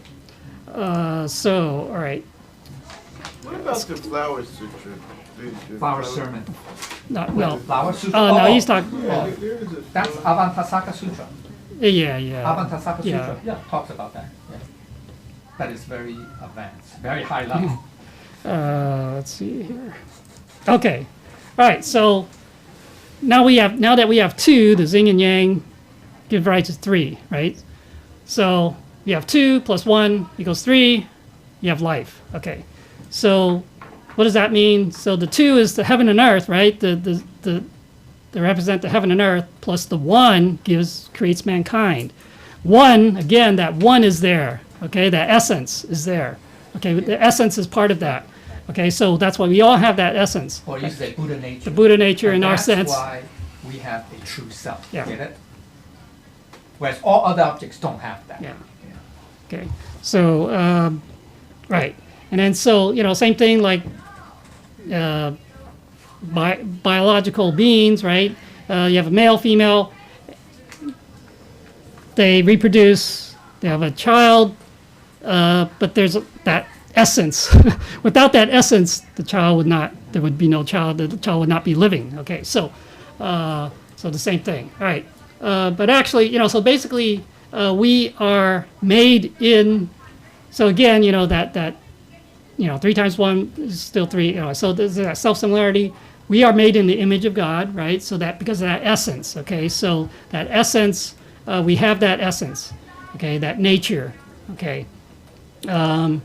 So, all right. What about the Flower Sutra? Flower sermon. No. Flower Sutra. Oh, no, he's talking. Yeah, there is a That's Avatasaka Sutra. Yeah, yeah. Avantasaka Yeah. Sutra, yeah, talks about that. Yeah. That is very advanced, very high level. Let's see here. Okay, all right. So now that we have two, the yin and yang give rise to three, right? So you have 2 plus 1 equals 3. You have life. Okay. So what does that mean? So the 2 is the heaven and earth, right? They represent the heaven and earth, plus the 1 creates mankind. 1, again, that 1 is there. Okay, that essence is there. Okay, the essence is part of that. Okay, so that's why we all have that essence. Or you say Buddha nature. The Buddha nature And in our that's sense. why we have a true self. Yeah. Get it? Whereas all other objects don't have that. Yeah. Okay, so right, and then so same thing like biological beings, right? You have a male, female. They reproduce. They have a child, but there's that essence. Without that essence, the child would not. There would be no child. The child would not be living. Okay, so the same thing. All right, but actually, so basically, we are made in. So again, that 3 times 1 is still 3. So there's that self-similarity. We are made in the image of God, right? So that because of that essence, okay. So that essence, we have that essence, okay, that nature, okay. And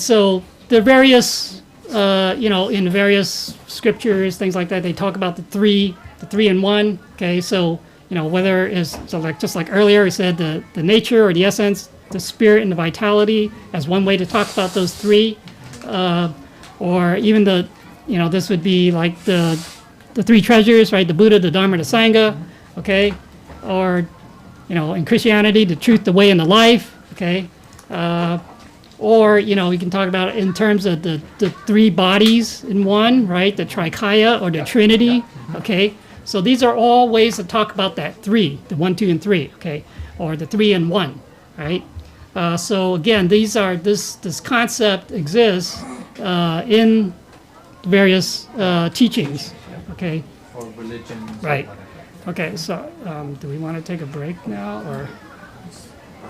so the various, in various scriptures, things like that, they talk about the three in one, okay. So whether it's just like earlier, we said the nature or the essence, the spirit and the vitality as one way to talk about those 3, or even this would be like the 3 treasures, right? The Buddha, the Dharma, the Sangha, okay, or in Christianity, the truth, the way, and the life, okay, or we can talk about it in terms of the 3 bodies in one, right? The Trikaya or the Trinity, okay. So these are all ways to talk about that 3, the 1, 2, and 3, okay, or the 3 in 1, right? So again, this concept exists in various teachings, okay? Or religions. Right. Or whatever. Okay, so do we want to take a break now, or?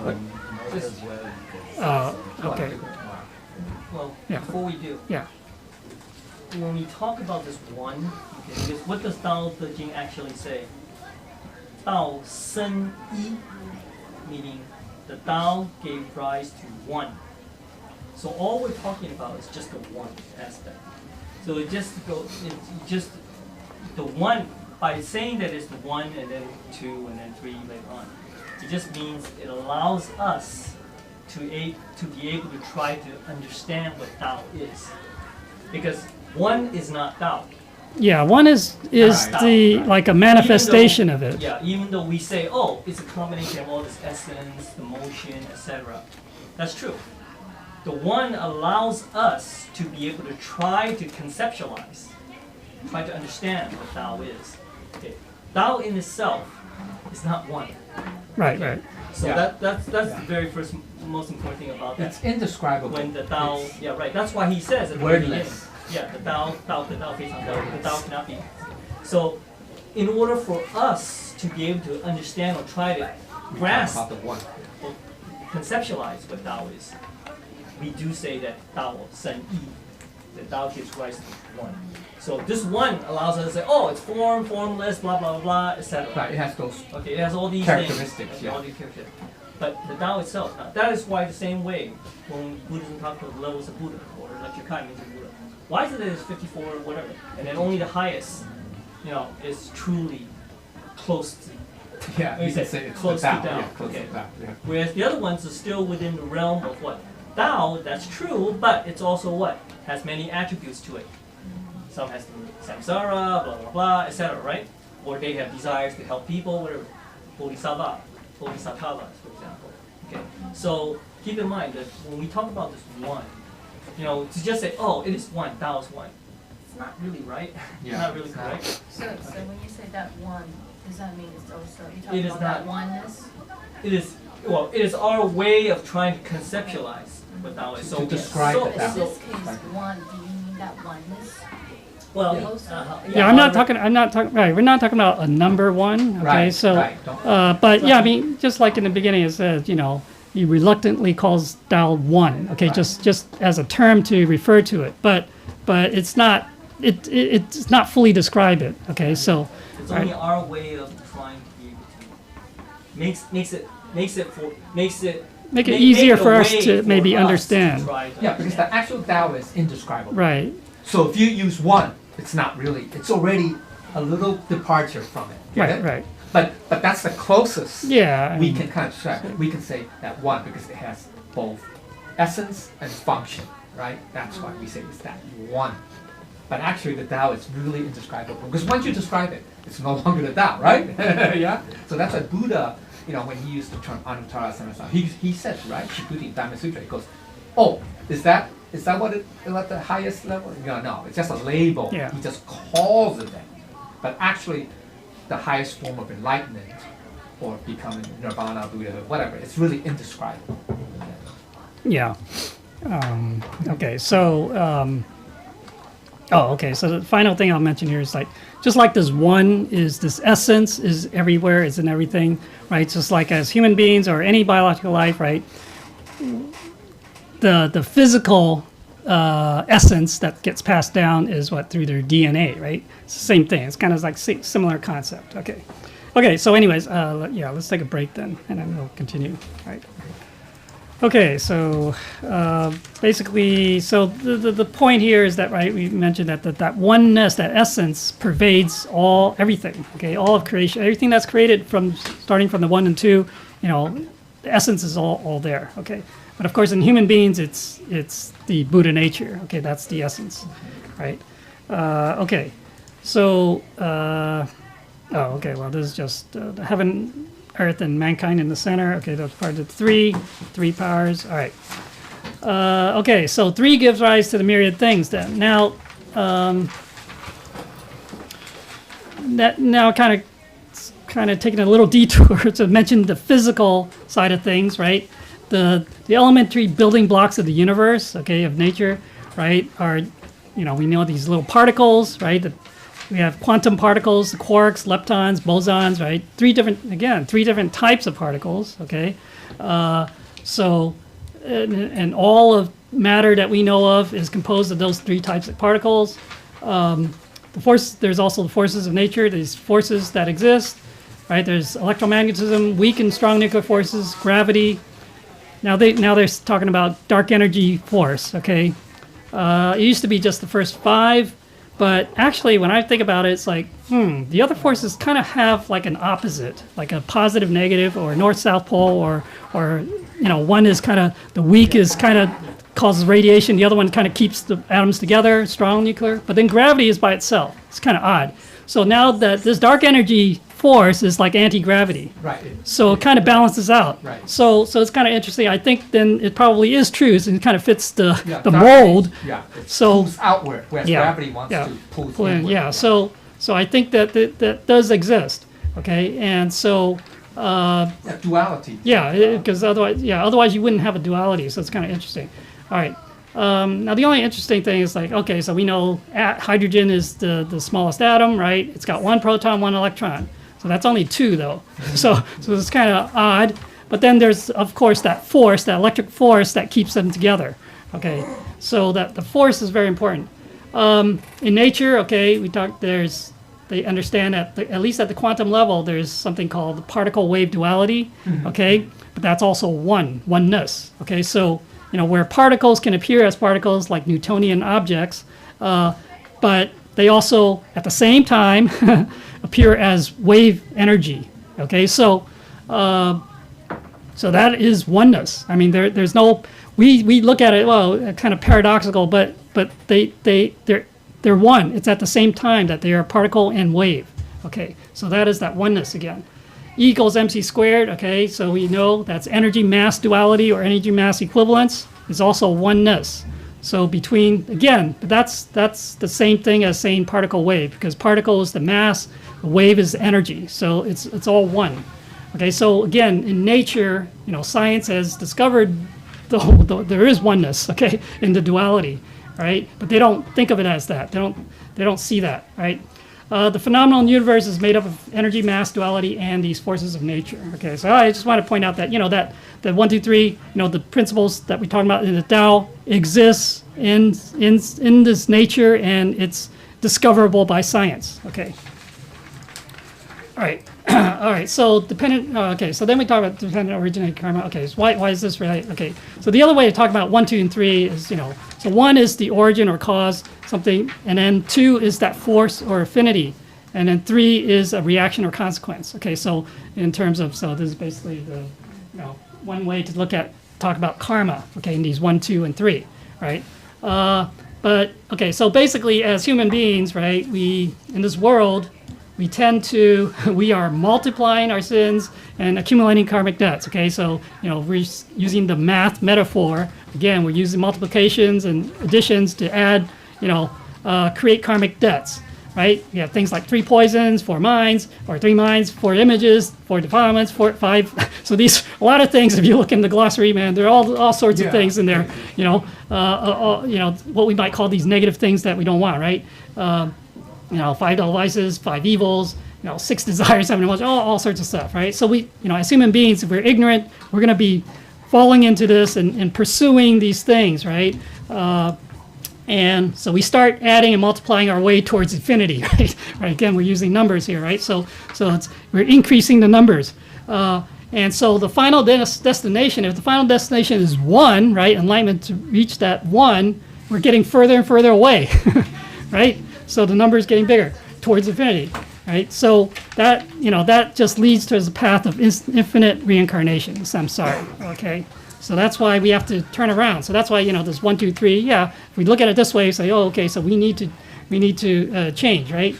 Might as well. Okay, Well, Yeah. before we do, yeah. when we talk about this one, okay, because what does Tao Te Ching actually say? Tao Sen Yi, meaning the Tao gave rise to one. So all we're talking about is just the one aspect. So it's just the one, by saying that it's the 1 and then 2 and then 3 later on, it just means it allows us to be able to try to understand what Tao is. Because 1 is not Tao. Yeah, one is the like a manifestation of it. Yeah, even though we say, oh, it's a combination of all this essence, the motion, etc. That's true. The 1 allows us to be able to try to conceptualize, try to understand what Tao is. Okay. Tao in itself is not 1. Right, right. So Yeah. that's the very first most important thing about that. It's indescribable. When the Tao, It's yeah, right. That's why he says at the beginning, wordless. yeah, the Tao, the Tao cannot be. So, in order for us to be able to understand or try to grasp About the one. or conceptualize what Tao is, we do say that Tao Sen Yi, that Tao gives rise to 1. So this 1 allows us to say, oh, it's form, formless, blah blah blah, etc. Right, it has those. Okay, it has all these Characteristics, things, okay, yeah. all these characteristics. But the Tao itself, that is why the same way when Buddhism talks about the levels of Buddha, or like Chikai means Buddha. Why is it that it's 54 or whatever, and then only the highest, is truly close to, Yeah, you you can say say it's close the to Tao. Tao, Yeah, close okay. to Tao. Yeah. whereas the other ones are still within the realm of what? Tao, that's true, but it's also what? Has many attributes to it. Some has samsara, blah blah blah, etc. Right? Or they have desires to help people, whatever. Bodhisattva, bodhisattvas, for example. Okay. So keep in mind that when we talk about this 1, to just say, oh, it is 1, Tao is 1. It's not really right. Yeah, It's not really it's not. correct. So when you say that one, does that mean it's also, you're It talking is about not. that oneness? It is our way of trying to conceptualize what Tao is. To describe So the in Tao. this case, one, do you mean that oneness? Well, Yeah, I'm not talking. Right, we're not talking about a number one. Okay, Right, so, right, don't- but yeah, I mean, just like in the beginning, it says, he reluctantly calls Tao one. Okay, Right. just as a term to refer to it, but it's not. It's not fully describe it. Okay, so. it's only our way of trying to be able to Make it easier a for us way to for maybe us to understand. try to Yeah, because the actual Tao is indescribable. Right. So if you use one, it's not really, it's already a little departure from it. Get Right. it? Right. But that's the closest Yeah. we can kind of track. We can say that one because it has both essence and function, right? That's why we say it's that one. But actually the Tao is really indescribable because once you describe it, it's no longer the Tao, right? Yeah? So that's why Buddha, when he used the term Anuttara Samasa, he said, right? Shikuti in Dhamma Sutra, he goes, oh, is that what it at the highest level? No, it's just a label. Yeah. He just calls it that. But actually, the highest form of enlightenment or becoming nirvana, Buddha, whatever, it's really indescribable. Yeah. Okay. So. Okay. So the final thing I'll mention here is just like this one is this essence is everywhere, it's in everything, right? Just like as human beings or any biological life, right? The physical essence that gets passed down is through their DNA, right? It's the same thing. It's kind of like similar concept. Okay. Okay. So, anyways, let's take a break then, and then we'll continue. Right. Okay. So basically, so the point here is that we mentioned that oneness, that essence, pervades everything. Okay, all of creation, everything that's created starting from the 1 and 2. The essence is all there. Okay. But of course, in human beings, it's the Buddha nature. Okay, that's the essence, right? Okay, so okay. Well, this is just the heaven, earth, and mankind in the center. Okay, that's part of the three powers. All right. Okay, so 3 gives rise to the myriad things. Then now, kind of taking a little detour to mention the physical side of things, right? The elementary building blocks of the universe, okay, of nature, right, are, we know these little particles, right? We have quantum particles, the quarks, leptons, bosons, right? 3 different types of particles, okay? And all of matter that we know of is composed of those 3 types of particles. There's also the forces of nature, these forces that exist, right? There's electromagnetism, weak and strong nuclear forces, gravity. Now they're talking about dark energy force, okay? It used to be just the first 5, but actually when I think about it, it's like, the other forces kind of have like an opposite, like a positive, negative, or north-south pole, or one is kind of, the weak is kind of causes radiation, the other one kind of keeps the atoms together, strong nuclear, but then gravity is by itself. It's kind of odd. So now that this dark energy force is like anti-gravity. Right. So it kind of balances out. Right. So it's kind of interesting. I think then it probably is true. So it kind of fits the dark mold. energy, yeah, it So- pulls outward, whereas gravity wants to pull inward. Yeah. So I think that does exist. Okay. And so That duality. because otherwise you wouldn't have a duality. So it's kind of interesting. All right. Now the only interesting thing is okay, so we know hydrogen is the smallest atom, right? It's got 1 proton, 1 electron. So that's only 2 though. So it's kind of odd. But then there's of course that force, that electric force that keeps them together. Okay. So that the force is very important. In nature, okay, they understand that at least at the quantum level, there's something called the particle wave duality. Okay. But that's also oneness. Okay. So where particles can appear as particles like Newtonian objects, but they also, at the same time, appear as wave energy. Okay, so that is oneness. I mean, there's no. We look at it kind of paradoxical, but they're one. It's at the same time that they are particle and wave. Okay, so that is that oneness again. E equals mc squared, okay, so we know that's energy mass duality or energy mass equivalence is also oneness. So but that's the same thing as saying particle wave, because particle is the mass, the wave is energy, so it's all one. Okay, so again, in nature, science has discovered there is oneness, okay, in the duality. right? But they don't think of it as that. They don't see that, right? The phenomenal universe is made up of energy, mass, duality, and these forces of nature. Okay, so I just want to point out that that 1, 2, 3, the principles that we talked about in the Tao exists in this nature, and it's discoverable by science. Okay. All right. All right. So dependent. Okay. So then we talk about dependent originating karma. Okay. So why is this right? Okay. So the other way to talk about 1, 2, and 3 is So 1 is the origin or cause something, and then 2 is that force or affinity, and then 3 is a reaction or consequence. Okay. So in terms of this is basically the one way to talk about karma. Okay. In these 1, 2, and 3. Right. But okay. So basically, as human beings, right, we in this world. We are multiplying our sins and accumulating karmic debts. Okay, so we're using the math metaphor. Again, we're using multiplications and additions to add, create karmic debts. Right? You have things like 3 poisons, 4 minds, or 3 minds, 4 images, 4 defilements, 5. So these a lot of things. If you look in the glossary, man, there are all sorts of things in there. What we might call these negative things that we don't want. Right? 5 dull vices, 5 evils, 6 desires, 7 emotions, all sorts of stuff, right? So we, as human beings, if we're ignorant, we're going to be falling into this and pursuing these things, right? And so we start adding and multiplying our way towards infinity, right? Again, we're using numbers here, right? So we're increasing the numbers. And so the final destination, if the final destination is 1, right, enlightenment to reach that 1, we're getting further and further away, right? So the number is getting bigger towards infinity, right? So that that just leads to the path of infinite reincarnation, samsara. Okay, so that's why we have to turn around. So that's why this 1, 2, 3. Yeah, if we look at it this way, say, oh, okay, so we need to change, right?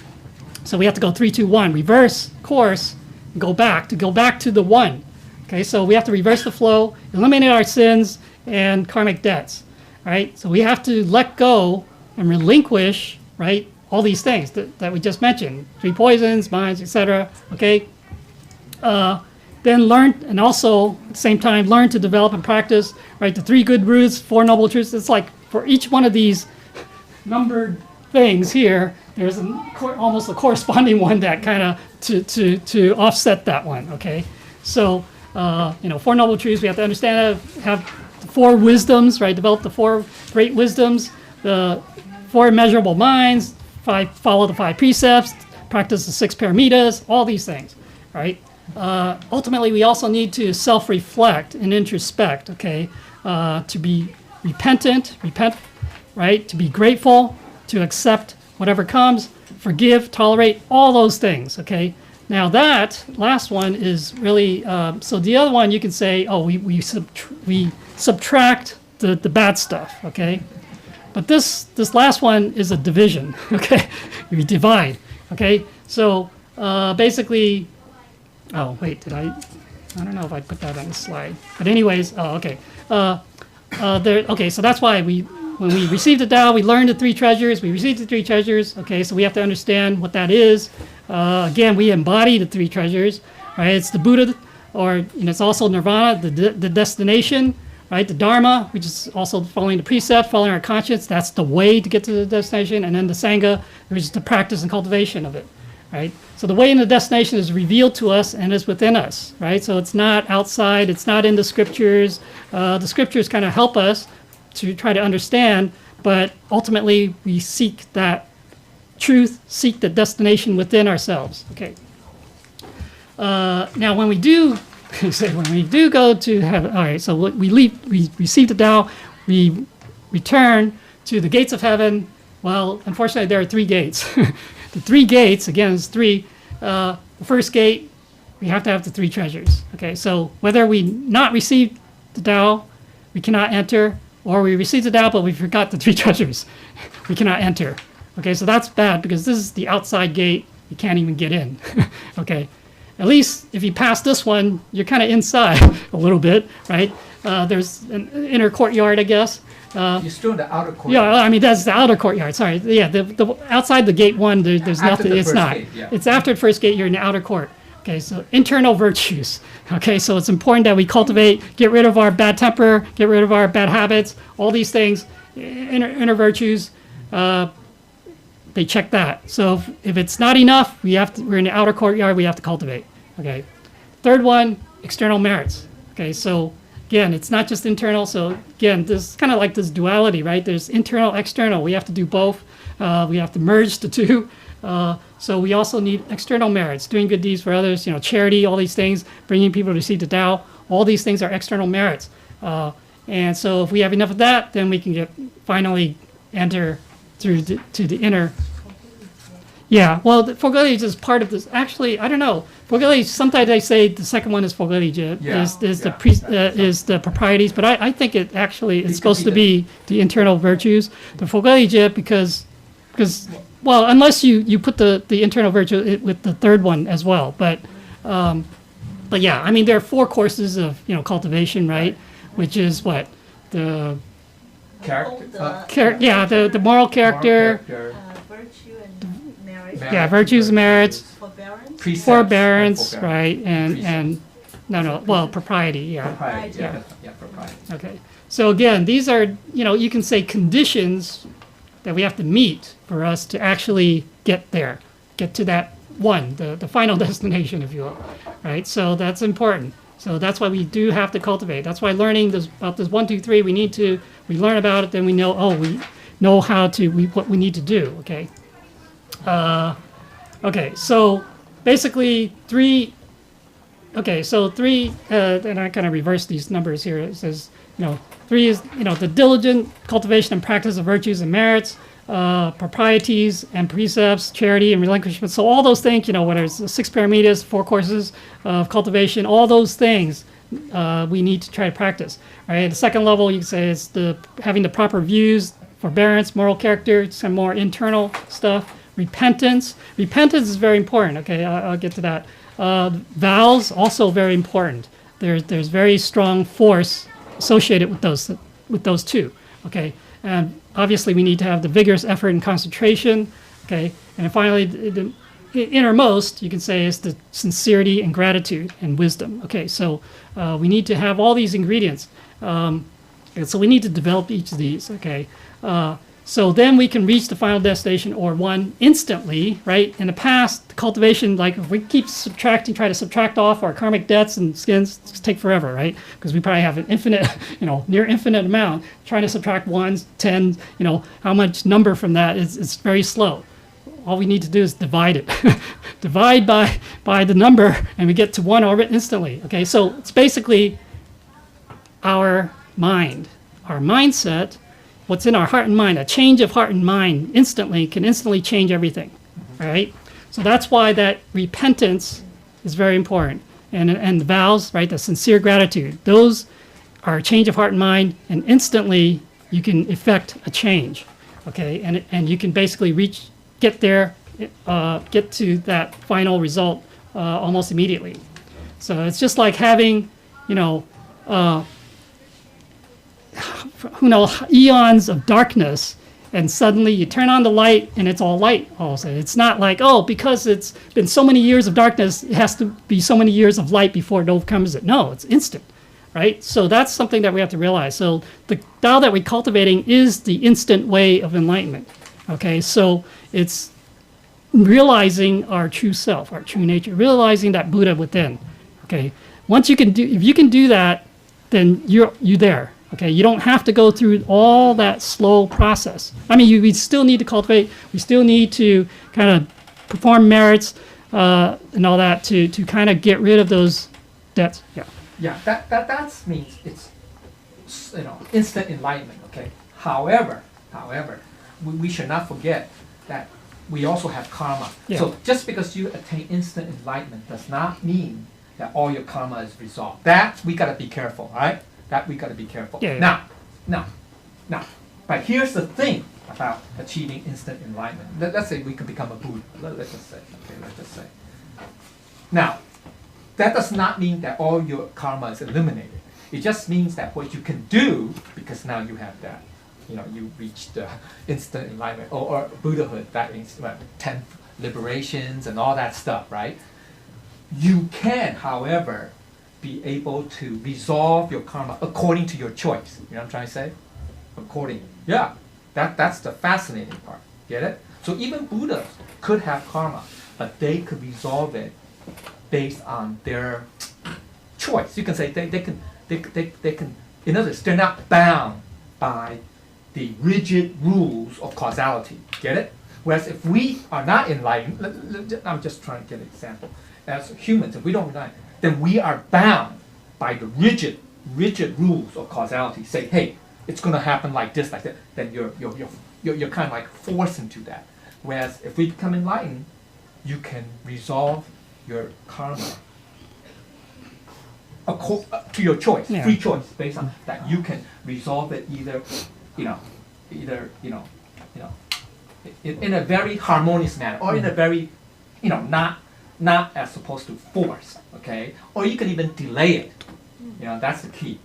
So we have to go 3, 2, 1, reverse course, go back to the 1. Okay, so we have to reverse the flow, eliminate our sins and karmic debts, right? So we have to let go and relinquish, right? All these things that we just mentioned, 3 poisons, minds, etc. Okay. Then learn, and also at the same time learn to develop and practice, right? The 3 good roots, 4 noble truths. It's like for each one of these numbered things here, there's almost a corresponding one that kind of to offset that one. Okay. So 4 noble truths. We have to understand have 4 wisdoms, right? Develop the 4 great wisdoms, the 4 immeasurable minds. Follow the 5 precepts, practice the 6 paramitas, all these things, right? Ultimately, we also need to self-reflect and introspect, okay? To be repent, right? To be grateful, to accept whatever comes, forgive, tolerate, all those things, okay? Now that last one is really, so the other one you can say, oh, we subtract the bad stuff, okay? But this last one is a division, okay? We divide, okay? So basically, oh wait, I don't know if I put that on the slide. But anyways, okay. Okay, so that's why when we receive the Tao, we learn the 3 treasures. We receive the 3 treasures, okay? So we have to understand what that is. Again, we embody the 3 treasures, right? It's the Buddha, or it's also Nirvana, the destination. Right, the Dharma, which is also following the precept, following our conscience, that's the way to get to the destination, and then the Sangha, which is the practice and cultivation of it, right? So the way and the destination is revealed to us and is within us, right? So it's not outside, it's not in the scriptures. The scriptures kind of help us to try to understand, but ultimately we seek that truth, seek the destination within ourselves, okay? Now when we do go to heaven, all right, so we receive the Tao, we return to the gates of heaven. Well, unfortunately, there are 3 gates. The 3 gates, again, is 3. The first gate, we have to have the 3 treasures. Okay, so whether we not receive the Tao, we cannot enter, or we receive the Tao, but we forgot the 3 treasures, we cannot enter. Okay, so that's bad because this is the outside gate. You can't even get in. Okay. At least if you pass this one, you're kind of inside a little bit, right? There's an inner courtyard, I guess. You're still in the outer courtyard. Yeah, I mean, that's the outer courtyard. Sorry. Yeah, the outside the gate 1, there's After nothing. the It's first not. gate, yeah. It's after the first gate, you're in the outer court. Okay, so internal virtues. Okay, so it's important that we cultivate, get rid of our bad temper, get rid of our bad habits, all these things, inner virtues. They check that. So if it's not enough, we're in the outer courtyard, we have to cultivate. Okay. Third one, external merits. Okay, so again, it's not just internal. So again, there's kind of like this duality, right? There's internal, external. We have to do both. We have to merge the two. So we also need external merits, doing good deeds for others, charity, all these things, bringing people to see the Tao. All these things are external merits. And so if we have enough of that, then we can finally enter to the inner. Yeah, well, the Fogeli is part of this. Actually, I don't know. Fogeli, sometimes they say the second one is Fogeli, is the proprieties, but I think it actually is supposed to be the internal virtues. The Fogeli, because well, unless you put the internal virtue with the third one as well. But yeah, I mean, there are 4 courses of cultivation, right? Which is what? The Character. The moral character. Virtue and merit. Yeah, virtues, merits, Forbearance. forbearance, right, and propriety, yeah. Propriety, Yeah. propriety. Okay. So again, these are you can say conditions that we have to meet for us to actually get there, get to that one, the final destination, if you will, right? So that's important. So that's why we do have to cultivate. That's why learning about this 1, 2, 3, we learn about it, then we know, we know what we need to do, okay? Okay, so basically 3, and I kind of reverse these numbers here. It says, 3 is, the diligent cultivation and practice of virtues and merits, proprieties and precepts, charity and relinquishment. So all those things, whether it's the 6 paramitas, 4 courses of cultivation, all those things we need to try to practice. Right. The second level, you can say, is having the proper views, forbearance, moral character, some more internal stuff. Repentance. Repentance is very important. Okay, I'll get to that. Vows, also very important. There's very strong force associated with those 2. Okay, and obviously we need to have the vigorous effort and concentration. Okay, and finally the innermost, you can say, is the sincerity and gratitude and wisdom. Okay, so we need to have all these ingredients. And so we need to develop each of these. Okay. So then we can reach the final destination, or one, instantly, right? In the past, the cultivation, like if we keep try to subtract off our karmic debts and skins, it's take forever, right? Because we probably have an infinite, near infinite amount. Trying to subtract 1s, 10s, how much number from that is very slow. All we need to do is divide it. Divide by the number, and we get to 1 orbit instantly. Okay, so it's basically our mind, our mindset, what's in our heart and mind. A change of heart and mind can instantly change everything, right? So that's why that repentance is very important. And the vows, right, the sincere gratitude, those are a change of heart and mind, and instantly you can effect a change, okay? And you can basically get to that final result almost immediately. So it's just like having, eons of darkness, and suddenly you turn on the light and it's all light all of a sudden. It's not like, because it's been so many years of darkness, it has to be so many years of light before it overcomes it. No, it's instant, right? So that's something that we have to realize. So the Tao that we're cultivating is the instant way of enlightenment, okay? So it's realizing our true self, our true nature, realizing that Buddha within, okay? If you can do that, then you're there. Okay, you don't have to go through all that slow process. I mean, we still need to cultivate. We still need to kind of perform merits and all that to kind of get rid of those debts. Yeah. Yeah, that means it's instant enlightenment. Okay. However, we should not forget that we also have karma. Yeah. So just because you attain instant enlightenment does not mean that all your karma is resolved. That we gotta be careful, right? That we gotta be careful. Yeah. Now, but here's the thing about achieving instant enlightenment. Let's say we can become a Buddha. Let's just say. Now, that does not mean that all your karma is eliminated. It just means that what you can do, because now you have that, you reach the instant enlightenment or Buddhahood, that means 10 liberations and all that stuff, right? You can, however, be able to resolve your karma according to your choice. You know what I'm trying to say? According, yeah, that's the fascinating part. Get it? So even Buddhas could have karma, but they could resolve it based on their choice. You can say they can, in other words, they're not bound by the rigid rules of causality. Get it? Whereas if we are not enlightened, I'm just trying to get an example. As humans, if we don't enlighten, then we are bound by the rigid rules of causality. Say, hey, it's going to happen like this, like that. Then you're kind of like forced into that. Whereas if we become enlightened, you can resolve your karma to your choice, Yeah. free choice, based on that. You can resolve it either in a very harmonious manner, or in a very, not as supposed to force, okay? Or you can even delay it. That's the key,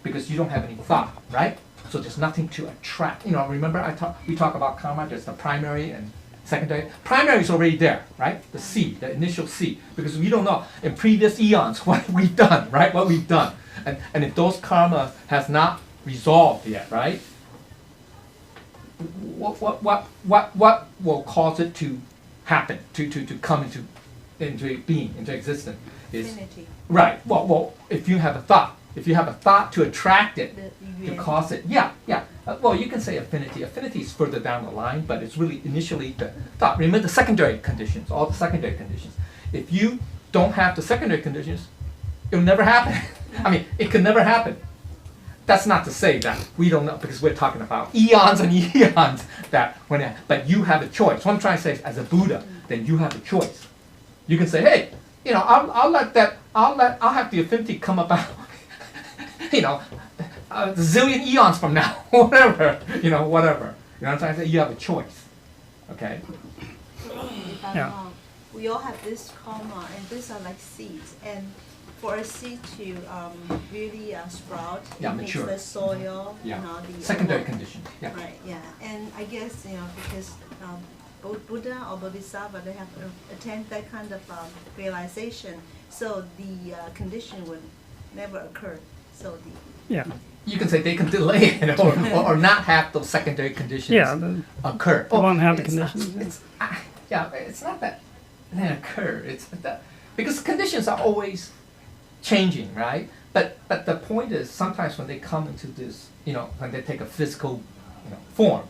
because you don't have any thought, right? So there's nothing to attract. Remember we talk about karma, there's the primary and secondary. Primary is already there, right? The seed, the initial seed, because we don't know in previous eons what we've done, right? What we've done. And if those karma has not resolved yet, right? What will cause it to happen, to come into being, into existence is Infinity. right. Well, if you have a thought to attract it, The to yuan. cause it, yeah. Well, you can say affinity. Affinity is further down the line, but it's really initially the thought. Remember the secondary conditions, all the secondary conditions. If you don't have the secondary conditions, it'll never happen. I mean, it could never happen. That's not to say that we don't know, because we're talking about eons and eons but you have a choice. What I'm trying to say is, as a Buddha, then you have a choice. You can say, hey, I'll have the affinity come about, a zillion eons from now, whatever. You know what I'm trying to say? You have a choice. Okay? If I'm Yeah. wrong, we all have this karma, and these are like seeds. And for a seed to really sprout, Yeah, it needs mature. the soil, Yeah. the Secondary water. condition. Yeah. Right, yeah. And I guess, because Buddha or Bodhisattva, they have attained that kind of realization, so the condition would never occur. So Yeah. You can say they can delay it or not have those secondary conditions Yeah. occur. They won't have the it's not- conditions, it's not that they occur. It's that because conditions are always changing, right? But the point is, sometimes when they come into this, when they take a physical, form,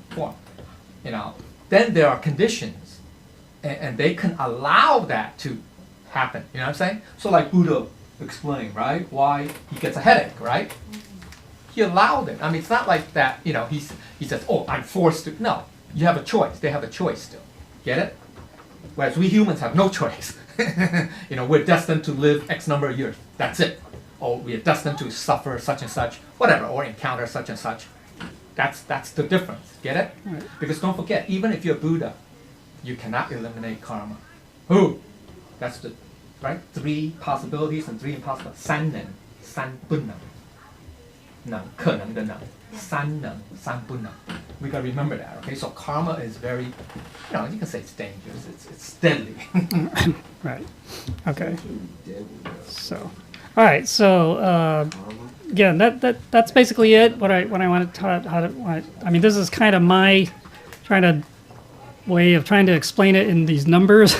then there are conditions, and they can allow that to happen. You know what I'm saying? So like Buddha explained, right? Why he gets a headache, right? He allowed it. I mean, it's not like that, he says, oh, I'm forced to. No, you have a choice. They have a choice still. Get it? Whereas we humans have no choice. We're destined to live X number of years. That's it. Or we are destined to suffer such and such, whatever, or encounter such and such. That's the difference. Get it? Right. Because don't forget, even if you're Buddha, you cannot eliminate karma. Who? That's the right? 3 possibilities and 3 impossibilities. 3能3不能能可能的能3能3不能 We gotta remember that, okay? So karma is very, you can say it's dangerous, it's deadly. Right. Okay. So, all right. So again, that's basically it. What I wanted to I mean, this is kind of my way of trying to explain it in these numbers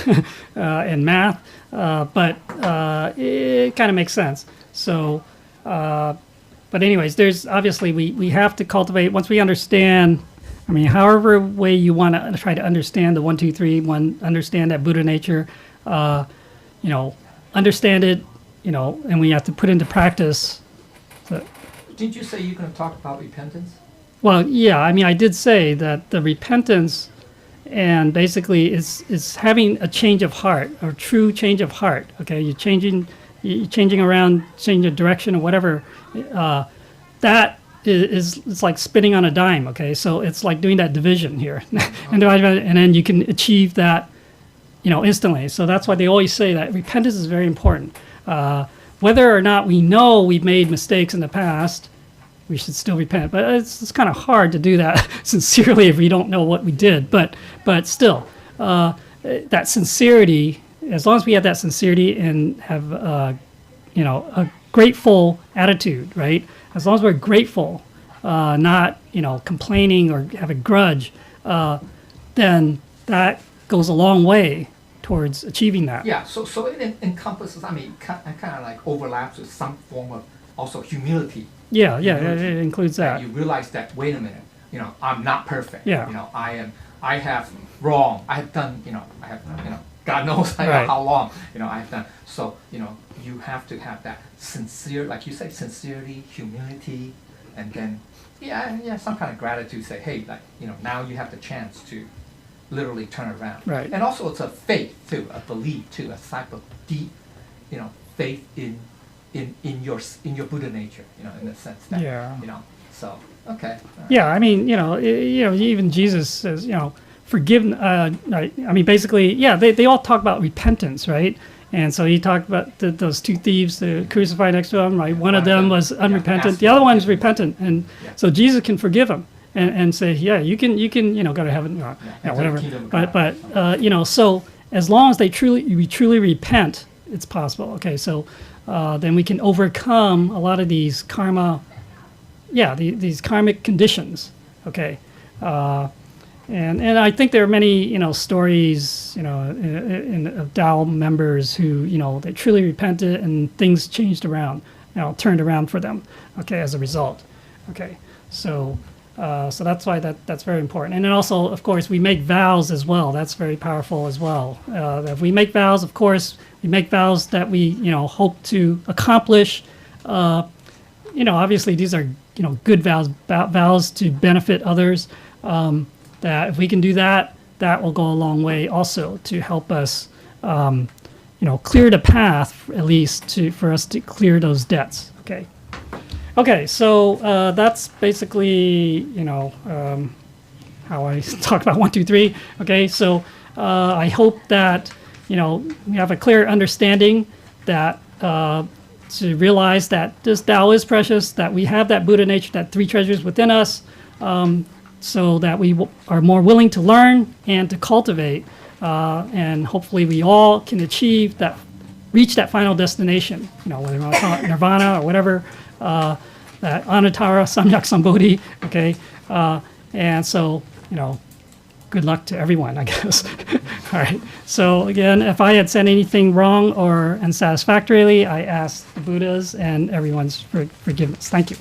and math, but it kind of makes sense. So, but anyways, there's obviously we have to cultivate once we understand. I mean, however way you want to try to understand the 1, 2, 3, understand that Buddha nature, understand it, and we have to put into practice. Didn't you say you're going to talk about repentance? Well, yeah, I mean, I did say that the repentance and basically is having a change of heart, or true change of heart. Okay, you're changing around, changing direction or whatever. That is it's like spinning on a dime. Okay, so it's like doing that division here, and then you can achieve that, instantly. So that's why they always say that repentance is very important. Whether or not we know we've made mistakes in the past, we should still repent. But it's kind of hard to do that sincerely if we don't know what we did. But still, that sincerity as long as we have that sincerity and have, a grateful attitude, right? As long as we're grateful, not, complaining or have a grudge, then that goes a long way towards achieving that. Yeah, so it encompasses, I mean, kind of like overlaps with some form of also humility. Yeah, Humility. it includes that. You realize that, wait a minute, I'm not perfect. Yeah. I have wrong. I have done, God knows Right. how long, I have done. So, you have to have that sincere, like you say, sincerity, humility, and then, some kind of gratitude. Say, hey, like, now you have the chance to literally turn around. Right. And also, it's a faith too, a belief too, a type of deep, faith in your Buddha nature, in the sense that, Yeah. So okay. Yeah, I mean, even Jesus says, forgive. I mean, basically, they all talk about repentance, right? And so he talked about those two thieves crucified next to him, right? One of them was unrepentant, the other one's repentant, and so Jesus can forgive him and say, yeah, you can, go to heaven, whatever. But so as long as we truly repent, it's possible. Okay, so then we can overcome a lot of these karma. These karmic conditions. Okay, and I think there are many stories of Tao members who they truly repented and things changed around, turned around for them. Okay, as a result. Okay, so that's why that's very important. And then also, of course, we make vows as well. That's very powerful as well. If we make vows, of course, we make vows that we hope to accomplish. Obviously these are good vows to benefit others. That if we can do that, that will go a long way also to help us, clear the path at least for us to clear those debts. Okay. Okay. So that's basically how I talk about 1, 2, 3. Okay. So I hope that we have a clear understanding that. To realize that this Tao is precious, that we have that Buddha nature, that 3 treasures within us, so that we are more willing to learn and to cultivate, and hopefully we all can reach that final destination, whether you want to call it nirvana or whatever, that Anuttara Samyak Sambodhi, okay? And so, good luck to everyone, I guess. All right. So again, if I had said anything wrong or unsatisfactorily, I ask the Buddhas and everyone's forgiveness. Thank you.